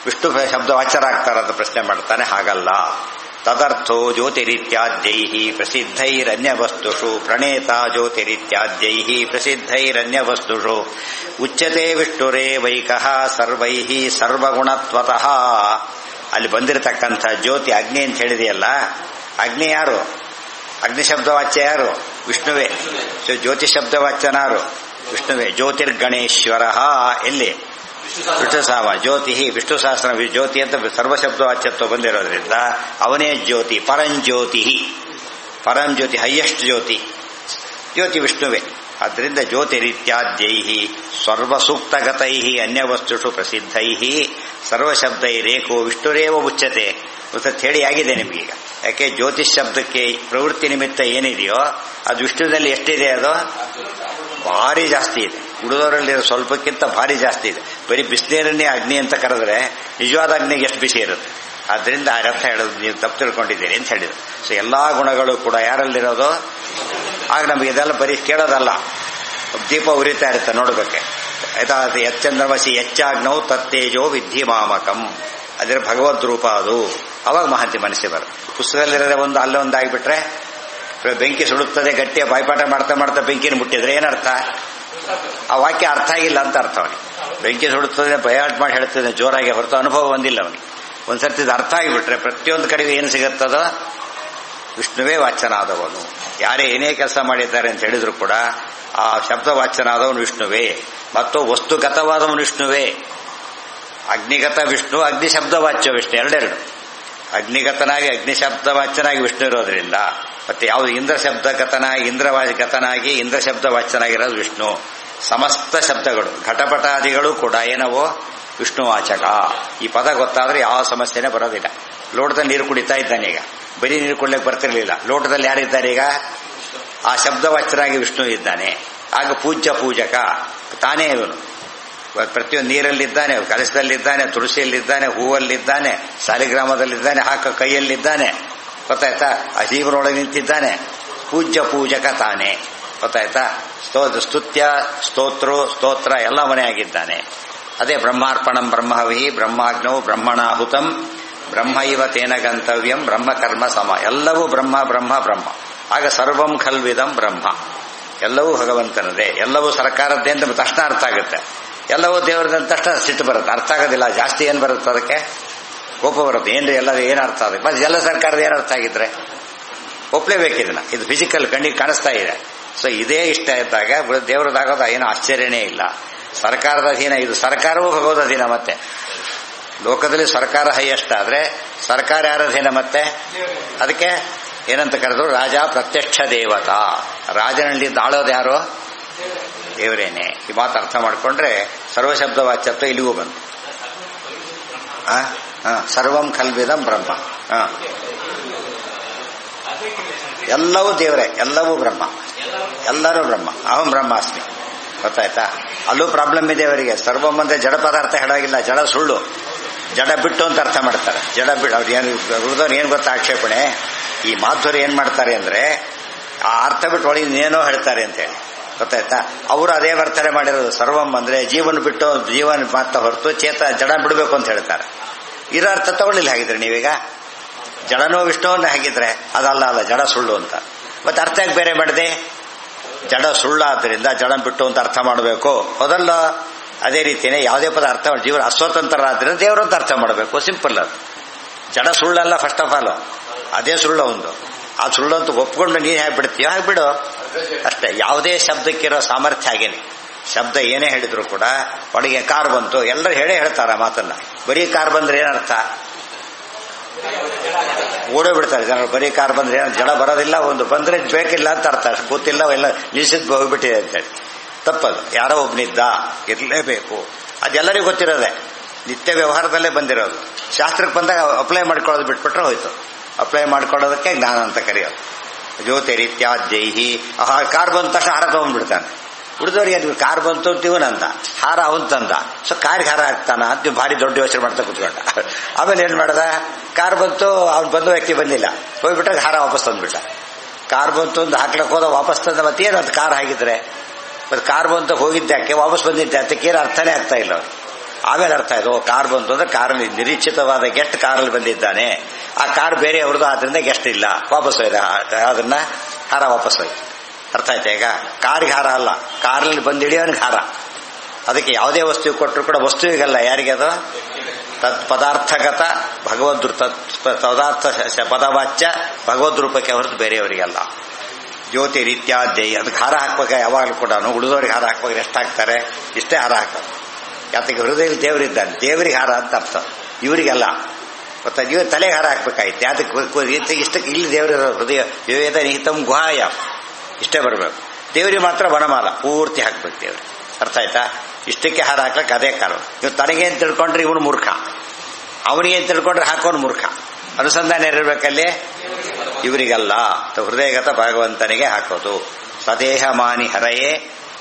ವಿಷ್ಣು ಶಬ್ದ ವಾಚರಾಗ್ತಾರಂತ ಪ್ರಶ್ನೆ ಮಾಡ್ತಾನೆ. ಹಾಗಲ್ಲ. ತದರ್ಥೋ ಜ್ಯೋತಿರಿತ್ಯಾದ್ಯೈ ಪ್ರಸಿದ್ಧೈರನ್ಯವಸ್ತುಷು ಪ್ರಣೇತ ಜ್ಯೋತಿರಿತ್ಯಾದ್ಯೈ ಪ್ರಸಿದ್ಧೈರನ್ಯವಸ್ತುಷು ಉಚ್ಯತೆ ವಿಷ್ಣುರೇವೈಕಃ ಸರ್ವೈ ಸರ್ವಗುಣತ್ವತಃ. ಅಲ್ಲಿ ಬಂದಿರತಕ್ಕಂಥ ಜ್ಯೋತಿ ಅಗ್ನಿ ಅಂತ ಹೇಳಿದೆಯಲ್ಲ, ಅಗ್ನಿ ಯಾರು? ಅಗ್ನಿ ಶಬ್ದವಾಚ್ಯ ಯಾರು? ವಿಷ್ಣುವೇ. ಜ್ಯೋತಿ ಶಬ್ದವಾಚ್ಯನಾರು? ವಿಷ್ಣುವೇ. ಜ್ಯೋತಿರ್ಗಣೇಶ್ವರ ಎಲ್ಲಿ? ವಿಷ್ಣು ಸಾಮ ಜ್ಯೋತಿ. ವಿಷ್ಣು ಸಹಸ್ರ ಜ್ಯೋತಿ ಅಂತ ಸರ್ವಶಬ್ದವಾಚ್ಯತ್ವ ಬಂದಿರೋದ್ರಿಂದ ಅವನೇ ಜ್ಯೋತಿ. ಪರಂಜ್ಯೋತಿ. ಪರಂಜ್ಯೋತಿ ಹೈಯೆಸ್ಟ್ ಜ್ಯೋತಿ. ಜ್ಯೋತಿ ವಿಷ್ಣುವೇ. ಆದ್ದರಿಂದ ಜ್ಯೋತಿರಿತ್ಯಾದ್ಯೈ ಸರ್ವಸೂಕ್ತಗತೈ ಅನ್ಯವಸ್ತುಷು ಪ್ರಸಿದ್ಧೈ ಸರ್ವಶಬ್ದೈರೇಕೋ ವಿಷ್ಣುರೇವ ಉಚ್ಯತೆ. ಹೇಳಿ ಆಗಿದೆ ನಿಮಗೀಗ. ಯಾಕೆ? ಜ್ಯೋತಿಷ್ ಶಬ್ದಕ್ಕೆ ಪ್ರವೃತ್ತಿ ನಿಮಿತ್ತ ಏನಿದೆಯೋ ಅದು ವಿಷ್ಣುವಿನಲ್ಲಿ ಎಷ್ಟಿದೆ? ಅದು ಭಾರಿ ಜಾಸ್ತಿ ಇದೆ. ಉಳಿದವರಲ್ಲಿ ಸ್ವಲ್ಪಕ್ಕಿಂತ ಭಾರಿ ಜಾಸ್ತಿ ಇದೆ. ಬರೀ ಬಿಸಿನೀರನ್ನೇ ಅಗ್ನಿ ಅಂತ ಕರೆದ್ರೆ ನಿಜವಾದ ಅಗ್ನಿಗೆ ಎಷ್ಟು ಬಿಸಿ ಇರುತ್ತೆ. ಆದ್ರಿಂದ ಆ ಅರ್ಥ ಹೇಳೋದು ನೀವು ತಪ್ಪು ತಿಳ್ಕೊಂಡಿದ್ದೀರಿ ಅಂತ ಹೇಳಿದ್ರು. ಸೊ ಎಲ್ಲಾ ಗುಣಗಳು ಕೂಡ ಯಾರಲ್ಲಿರೋದು? ಆಗ ನಮಗೆ ಇದೆಲ್ಲ ಬರೀ ಕೇಳೋದಲ್ಲ, ದೀಪ ಉರಿತಾ ಇರುತ್ತೆ ನೋಡ್ಬೇಕೆ. ಆಯ್ತಾ? ಅದು ಎಚ್ಚಂದ್ರಮಸಿ ಹೆಚ್ಚಾಗ್ನವು ತತ್ತೇಜೋ ವಿದ್ಧಿ ಮಾಮಕಂ. ಅದರ ಭಗವದ್ ರೂಪ ಅದು. ಅವಾಗ ಮಹಂತಿ ಮನಸ್ಸಿಗೆ ಬರುತ್ತೆ. ಪುಸ್ತಕದಲ್ಲಿರೋದೇ ಒಂದು ಅಲ್ಲೇ ಒಂದು ಆಗಿಬಿಟ್ರೆ ಬೆಂಕಿ ಸುಡುತ್ತದೆ, ಗಟ್ಟಿಯ ಬಾಯ್ಪಾಠ ಮಾಡ್ತಾ ಮಾಡ್ತಾ ಬೆಂಕಿನ ಮುಟ್ಟಿದ್ರೆ ಏನರ್ಥ? ಆ ವಾಕ್ಯ ಅರ್ಥ ಆಗಿಲ್ಲ ಅಂತ ಅರ್ಥ. ಅವನಿಗೆ ಬೆಂಕಿ ಸುಡುತ್ತದೆ ಬಯಾಟ್ ಮಾಡಿ ಹೇಳ್ತದೆ ಜೋರಾಗಿ, ಹೊರತು ಅನುಭವ ಬಂದಿಲ್ಲ ಅವನಿಗೆ. ಒಂದ್ಸರ್ತಿ ಇದು ಅರ್ಥ ಆಗಿಬಿಟ್ರೆ ಪ್ರತಿಯೊಂದು ಕಡೆಗೆ ಏನು ಸಿಗುತ್ತದೋ ವಿಷ್ಣುವೇ ವಾಚ್ಯನಾದವನು. ಯಾರೇ ಏನೇ ಕೆಲಸ ಮಾಡಿದ್ದಾರೆ ಅಂತ ಹೇಳಿದ್ರು ಕೂಡ ಆ ಶಬ್ದ ವಾಚ್ಯನಾದವನು ವಿಷ್ಣುವೇ. ಮತ್ತು ವಸ್ತುಗತವಾದವನು ವಿಷ್ಣುವೇ. ಅಗ್ನಿಗತ ವಿಷ್ಣು, ಅಗ್ನಿ ಶಬ್ದ ವಾಚ್ಯ ವಿಷ್ಣು, ಎರಡೆರಡು. ಅಗ್ನಿಗತನಾಗಿ ಅಗ್ನಿ ಶಬ್ದ ವಾಚ್ಯನಾಗಿ ವಿಷ್ಣು ಇರೋದ್ರಿಂದ ಮತ್ತೆ ಯಾವುದು ಇಂದ್ರ ಶಬ್ದಗತನಾಗಿ ಇಂದ್ರಗತನಾಗಿ ಇಂದ್ರ ಶಬ್ದ ವಾಚ್ಯನಾಗಿರೋದು ವಿಷ್ಣು. ಸಮಸ್ತ ಶಬ್ದಗಳು ಘಟಪಟಾದಿಗಳು ಕೂಡ ಏನವೋ ವಿಷ್ಣುವಾಚಕ. ಈ ಪದ ಗೊತ್ತಾದ್ರೆ ಯಾವ ಸಮಸ್ಯೆನೇ ಬರೋದಿಲ್ಲ. ಲೋಟದಲ್ಲಿ ನೀರು ಕುಡಿತಾ ಇದ್ದಾನೆ, ಈಗ ಬರೀ ನೀರು ಕುಡ್ಲಿಕ್ಕೆ ಬರ್ತಿರ್ಲಿಲ್ಲ. ಲೋಟದಲ್ಲಿ ಯಾರಿದ್ದಾರೆ? ಈಗ ಆ ಶಬ್ದವಾಚ್ಯನಾಗಿ ವಿಷ್ಣು ಇದ್ದಾನೆ. ಆಗ ಪೂಜ್ಯ ಪೂಜಕ ತಾನೇ ಇವನು. ಪ್ರತಿಯೊಂದು ನೀರಲ್ಲಿದ್ದಾನೆ, ಕಲಸದಲ್ಲಿದ್ದಾನೆ, ತುಳಸಿಯಲ್ಲಿದ್ದಾನೆ, ಹೂವಲ್ಲಿದ್ದಾನೆ, ಸಾಲಿಗ್ರಾಮದಲ್ಲಿದ್ದಾನೆ, ಹಾಕ ಕೈಯಲ್ಲಿದ್ದಾನೆ. ಗೊತ್ತಾಯ್ತಾ? ಆ ಜೀವನೊಳಗೆ ನಿಂತಿದ್ದಾನೆ. ಪೂಜ್ಯ ಪೂಜಕ ತಾನೇ. ಗೊತ್ತಾಯ್ತಾ? ಸ್ತುತ್ಯ ಸ್ತೋತ್ರ ಎಲ್ಲ ಮನೆ ಆಗಿದ್ದಾನೆ. ಅದೇ ಬ್ರಹ್ಮಾರ್ಪಣಂ ಬ್ರಹ್ಮಹವಿ ಬ್ರಹ್ಮಾಗ್ನೌ ಬ್ರಹ್ಮಣಾಹುತಂ ಬ್ರಹ್ಮೈವ ತೇನ ಗಂತವ್ಯಂ ಬ್ರಹ್ಮಕರ್ಮ ಸಮ. ಎಲ್ಲವೂ ಬ್ರಹ್ಮ ಬ್ರಹ್ಮ ಬ್ರಹ್ಮ. ಆಗ ಸರ್ವಂ ಖಲ್ವಿದಂ ಬ್ರಹ್ಮ. ಎಲ್ಲವೂ ಭಗವಂತನದೇ. ಎಲ್ಲವೂ ಸರ್ಕಾರದ್ದೇ ಅಂತ ತಕ್ಷಣ ಅರ್ಥ ಆಗುತ್ತೆ. ಎಲ್ಲವೂ ದೇವರದಂತ ತಕ್ಷಣ ಸಿಟ್ಟು ಬರುತ್ತೆ. ಅರ್ಥ ಆಗೋದಿಲ್ಲ. ಜಾಸ್ತಿ ಏನು ಬರುತ್ತೆ? ಅದಕ್ಕೆ ಕೋಪ ಬರುತ್ತೆ. ಏನ್ರಿ ಎಲ್ಲ ಏನು ಅರ್ಥ ಆಗುತ್ತೆ? ಮತ್ತೆ ಎಲ್ಲ ಸರ್ಕಾರದ ಏನು ಅರ್ಥ ಆಗಿದ್ರೆ ಒಪ್ಲೇಬೇಕಿದನ್ನ. ಇದು ಫಿಸಿಕಲ್ ಕಣ್ಣಿಗೆ ಕಾಣಿಸ್ತಾ ಇದೆ. ಸೊ ಇದೇ ಇಷ್ಟ ಇದ್ದಾಗ ದೇವರದಾಗೋದು ಏನೋ ಆಶ್ಚರ್ಯನೇ ಇಲ್ಲ. ಸರ್ಕಾರದ ಅಧೀನ ಇದು. ಸರ್ಕಾರವೂ ಭಗವದ್ ಅಧೀನ. ಮತ್ತೆ ಲೋಕದಲ್ಲಿ ಸರ್ಕಾರ ಹೈಯೆಸ್ಟ್ ಆದ್ರೆ ಸರ್ಕಾರ ಯಾರ ಅಧೀನ? ಮತ್ತೆ ಅದಕ್ಕೆ ಏನಂತ ಕರೆದ್ರು? ರಾಜ ಪ್ರತ್ಯಕ್ಷ ದೇವತಾ. ರಾಜನಲ್ಲಿ ಆಳೋದು ಯಾರು? ದೇವರೇನೆ. ಈ ಮಾತು ಅರ್ಥ ಮಾಡಿಕೊಂಡ್ರೆ ಸರ್ವಶಬ್ದ ವಾಚ್ಯತ್ವ ಇಲ್ಲಿಗೂ ಬಂತು. ಸರ್ವಂ ಖಲ್ವಿದಂ ಬ್ರಹ್ಮ. ಎಲ್ಲವೂ ದೇವರೇ, ಎಲ್ಲವೂ ಬ್ರಹ್ಮ, ಎಲ್ಲರೂ ಬ್ರಹ್ಮ. ಅಹಂ ಬ್ರಹ್ಮಾಸ್ಮಿ. ಗೊತ್ತಾಯ್ತಾ? ಅಲ್ಲೂ ಪ್ರಾಬ್ಲಮ್ ಇದೆ ಅವರಿಗೆ. ಸರ್ವಂ ಅಂದ್ರೆ ಜಡ ಪದಾರ್ಥ ಹೇಳಾಗಿಲ್ಲ. ಜಡ ಸುಳ್ಳು. ಜಡ ಬಿಟ್ಟು ಅಂತ ಅರ್ಥ ಮಾಡ್ತಾರೆ. ಜಡ ಬಿಟ್ಟು ಅವ್ರು ಏನು ಉಳಿದವ್ರು ಏನು ಗೊತ್ತಾ ಆಕ್ಷೇಪಣೆ? ಈ ಮಾಧ್ವರು ಏನ್ ಮಾಡ್ತಾರೆ ಅಂದ್ರೆ ಆ ಅರ್ಥ ಬಿಟ್ಟು ಒಳಗೆ ಏನೋ ಹೇಳ್ತಾರೆ ಅಂತೇಳಿ. ಗೊತ್ತಾಯ್ತಾ? ಅವರು ಅದೇ ವರ್ತನೆ ಮಾಡಿರೋದು. ಸರ್ವಂ ಅಂದ್ರೆ ಜೀವನ ಬಿಟ್ಟು ಜೀವನ ಮಾತ್ರ ಹೊರತು ಚೇತ ಜಡ ಬಿಡಬೇಕು ಅಂತ ಹೇಳ್ತಾರೆ. ಇರೋ ಅರ್ಥ ತಗೊಳ್ಳಿಲ್ಲ ಹಾಗಿದ್ರೆ ನೀವೀಗ. ಜಡನೋ ವಿಷ್ಣುವನ್ನ ಹಾಗಿದ್ರೆ ಅದಲ್ಲ, ಜಡ ಸುಳ್ಳು ಅಂತ. ಮತ್ತೆ ಅರ್ಥ ಯಾಕೆ ಬೇರೆ ಮಾಡಿದೆ? ಜಡ ಸುಳ್ಳಾದ್ರಿಂದ ಜಡ ಬಿಟ್ಟು ಅಂತ ಅರ್ಥ ಮಾಡಬೇಕು. ಹೌದಲ್ಲ? ಅದೇ ರೀತಿಯೇ ಯಾವುದೇ ಪದ ಅರ್ಥ ಮಾಡಿ ಜೀವನ ಅಸ್ವತಂತ್ರರಾದ್ರಿಂದ ದೇವರಂತ ಅರ್ಥ ಮಾಡಬೇಕು. ಸಿಂಪಲ್. ಅದು ಜಡ ಸುಳ್ಳಲ್ಲ ಫಸ್ಟ್ ಆಫ್ ಆಲ್. ಅದೇ ಸುಳ್ಳು ಒಂದು. ಆ ಸುಳ್ಳು ಅಂತ ಒಪ್ಕೊಂಡು ನೀನು ಹೇಗ್ಬಿಡ್ತೀಯೋ ಹಾಗ್ಬಿಡು ಅಷ್ಟೇ. ಯಾವುದೇ ಶಬ್ದಕ್ಕಿರೋ ಸಾಮರ್ಥ್ಯ ಆಗೇನೆ. ಶಬ್ದ ಏನೇ ಹೇಳಿದ್ರು ಕೂಡ ಒಳಗೆ ಕಾರ್ ಬಂತು, ಎಲ್ಲರೂ ಹೇಳೇ ಹೇಳ್ತಾರ ಮಾತನ್ನ. ಬರೀ ಕಾರ್ ಬಂದ್ರೆ ಏನರ್ಥ? ಓಡೋ ಬಿಡ್ತಾರೆ ಜನರು. ಬರೀ ಕಾರ್ ಬಂದ್ರೆ ಜಡ ಬರೋದಿಲ್ಲ, ಒಂದು ಬಂದ್ರೆ ಬೇಕಿಲ್ಲ ಅಂತ ಅರ್ಥ, ಕೂತಿಲ್ಲ ಎಲ್ಲ ನಿಲ್ಸಿದ್ ಹೋಗ್ಬಿಟ್ಟಿದೆ ಅಂತೇಳಿ. ತಪ್ಪದು. ಯಾರೋ ಒಬ್ಬನಿದ್ದ ಇರಲೇಬೇಕು, ಅದೆಲ್ಲರಿಗೂ ಗೊತ್ತಿರೋದೆ, ನಿತ್ಯ ವ್ಯವಹಾರದಲ್ಲೇ ಬಂದಿರೋದು. ಶಾಸ್ತ್ರಕ್ಕೆ ಬಂದಾಗ ಅಪ್ಲೈ ಮಾಡ್ಕೊಳ್ಳೋದು ಬಿಟ್ಬಿಟ್ರೆ ಹೋಯ್ತು. ಅಪ್ಲೈ ಮಾಡ್ಕೊಳ್ಳೋದಕ್ಕೆ ಜ್ಞಾನ ಅಂತ ಕರೆಯೋದು. ಜ್ಯೋತಿರಿತ್ಯಾದ್ಯೈಹಿ. ಕಾರ್ ಬಂದ ತಕ್ಷಣ ಹಾರ ತಗೊಂಡ್ಬಿಡ್ತಾನೆ. ಉಳಿದವ್ರಿಗೆ ನೀವು ಕಾರ್ ಬಂತು ಅಂತೀವನಂದ, ಹಾರ ಅವನ್ ತಂದ, ಸೊ ಕಾರ್ಗೆ ಹಾರ ಹಾಕ್ತಾನ ಅಂತ ನೀವು ಭಾರಿ ದೊಡ್ಡ ಯೋಚನೆ ಮಾಡ್ತಾ ಕುತ್ಕೊಂಡ. ಆಮೇಲೆ ಏನ್ ಮಾಡ್ದ, ಕಾರ್ ಬಂತು, ಅವ್ನು ಬಂದ ವ್ಯಕ್ತಿ ಬಂದಿಲ್ಲ, ಹೋಗ್ಬಿಟ್ಟಾಗ ಹಾರ ವಾಪಸ್ ತಂದ್ಬಿಟ್ಟ. ಕಾರ್ ಬಂತು ಅಂತ ಹಾಕ್ಲಕ್ಕೆ ಹೋದ, ವಾಪಸ್ ತಂದ, ಮತ್ತೇನು ಅದು ಕಾರ್ ಹಾಕಿದ್ರೆ ಮತ್ತೆ ಕಾರ್ ಬಂತು ಹೋಗಿದ್ದಕ್ಕೆ ವಾಪಸ್ ಬಂದಿದ್ದೆ ಅದಕ್ಕೇನು ಅರ್ಥನೇ ಆಗ್ತಾ ಇಲ್ಲ ಅವ್ರು. ಆಮೇಲೆ ಅರ್ಥ ಆಯ್ತು, ಕಾರ್ ಬಂತು ಅಂದ್ರೆ ಕಾರಲ್ಲಿ ನಿರೀಕ್ಷಿತವಾದ ಗೆಸ್ಟ್ ಕಾರಲ್ಲಿ ಬಂದಿದ್ದಾನೆ, ಆ ಕಾರ್ ಬೇರೆ ಅವ್ರದ್ದು, ಆದ್ರಿಂದ ಗೆಸ್ಟ್ ಇಲ್ಲ, ವಾಪಸ್ ಹೋಯ್ದ, ಅದನ್ನ ಹಾರ ವಾಪಸ್ ಹೋಯ್ತು. ಅರ್ಥ ಆಯ್ತಾ? ಈಗ ಕಾರಿಗೆ ಹಾರ ಅಲ್ಲ, ಕಾರಲ್ಲಿ ಬಂದು ಹಿಡಿಯೋನಿಗೆ ಹಾರ. ಅದಕ್ಕೆ ಯಾವುದೇ ವಸ್ತು ಕೊಟ್ಟರು ಕೂಡ ವಸ್ತುವಿಗಲ್ಲ, ಯಾರಿಗೆ ಅದು ತತ್ ಪದಾರ್ಥಗತ ಭಗವದ್ ಪದಾರ್ಥ ಪದವಾಚ್ಯ ಭಗವದ್ ರೂಪಕ್ಕೆ ಹೊರತು ಬೇರೆಯವರಿಗಲ್ಲ. ಜ್ಯೋತಿ ರೀತ್ಯಾದ್ಯೈ. ಅದಕ್ಕೆ ಹಾರ ಹಾಕ್ಬೇಕ ಯಾವಾಗಲೂ ಕೂಡ. ಉಳಿದವ್ರಿಗೆ ಹಾರ ಹಾಕ್ಬೇಕು ಎಷ್ಟು ಹಾಕ್ತಾರೆ, ಇಷ್ಟೇ ಹಾರ ಹಾಕೋದು. ಯಾತಕ್ಕೆ ಹೃದಯದಲ್ಲಿ ದೇವರಿದ್ದಾನೆ, ದೇವರಿಗೆ ಹಾರ ಅಂತ ಅರ್ಥ, ಇವರಿಗೆಲ್ಲ ಗೊತ್ತಾ. ನೀವು ತಲೆಗೆ ಹಾರ ಹಾಕ್ಬೇಕಾಯ್ತು. ಯಾತಕ್ಕೆ ಇಷ್ಟಕ್ಕೆ ಇಲ್ಲಿ ದೇವರಿರೋ ಹೃದಯ ವೇದ ನಿಹಿತಂ ಗುಹಾಯ, ಇಷ್ಟೇ ಬರಬೇಕು. ದೇವರಿಗೆ ಮಾತ್ರ ಬಣಮಾಲ ಪೂರ್ತಿ ಹಾಕ್ಬೇಕು ದೇವ್ರಿಗೆ. ಅರ್ಥ ಆಯ್ತಾ? ಇಷ್ಟಕ್ಕೆ ಹಾರ ಹಾಕ್ಲಕ್ಕೆ ಅದೇ ಕಾರಣ. ನೀವು ತನಗೆ ಅಂತ ತಿಳ್ಕೊಂಡ್ರೆ ಇವನು ಮೂರ್ಖ, ಅವನಿಗೆ ಅಂತ ತಿಳ್ಕೊಂಡ್ರೆ ಹಾಕೋನು ಮೂರ್ಖ. ಅನುಸಂಧಾನ ಇರಬೇಕಲ್ಲಿ, ಇವರಿಗಲ್ಲ. ಹೃದಯಗತ ಭಗವಂತನಿಗೆ ಹಾಕೋದು. ಸದೇಹ ಮಾನಿ ಹರಯೇ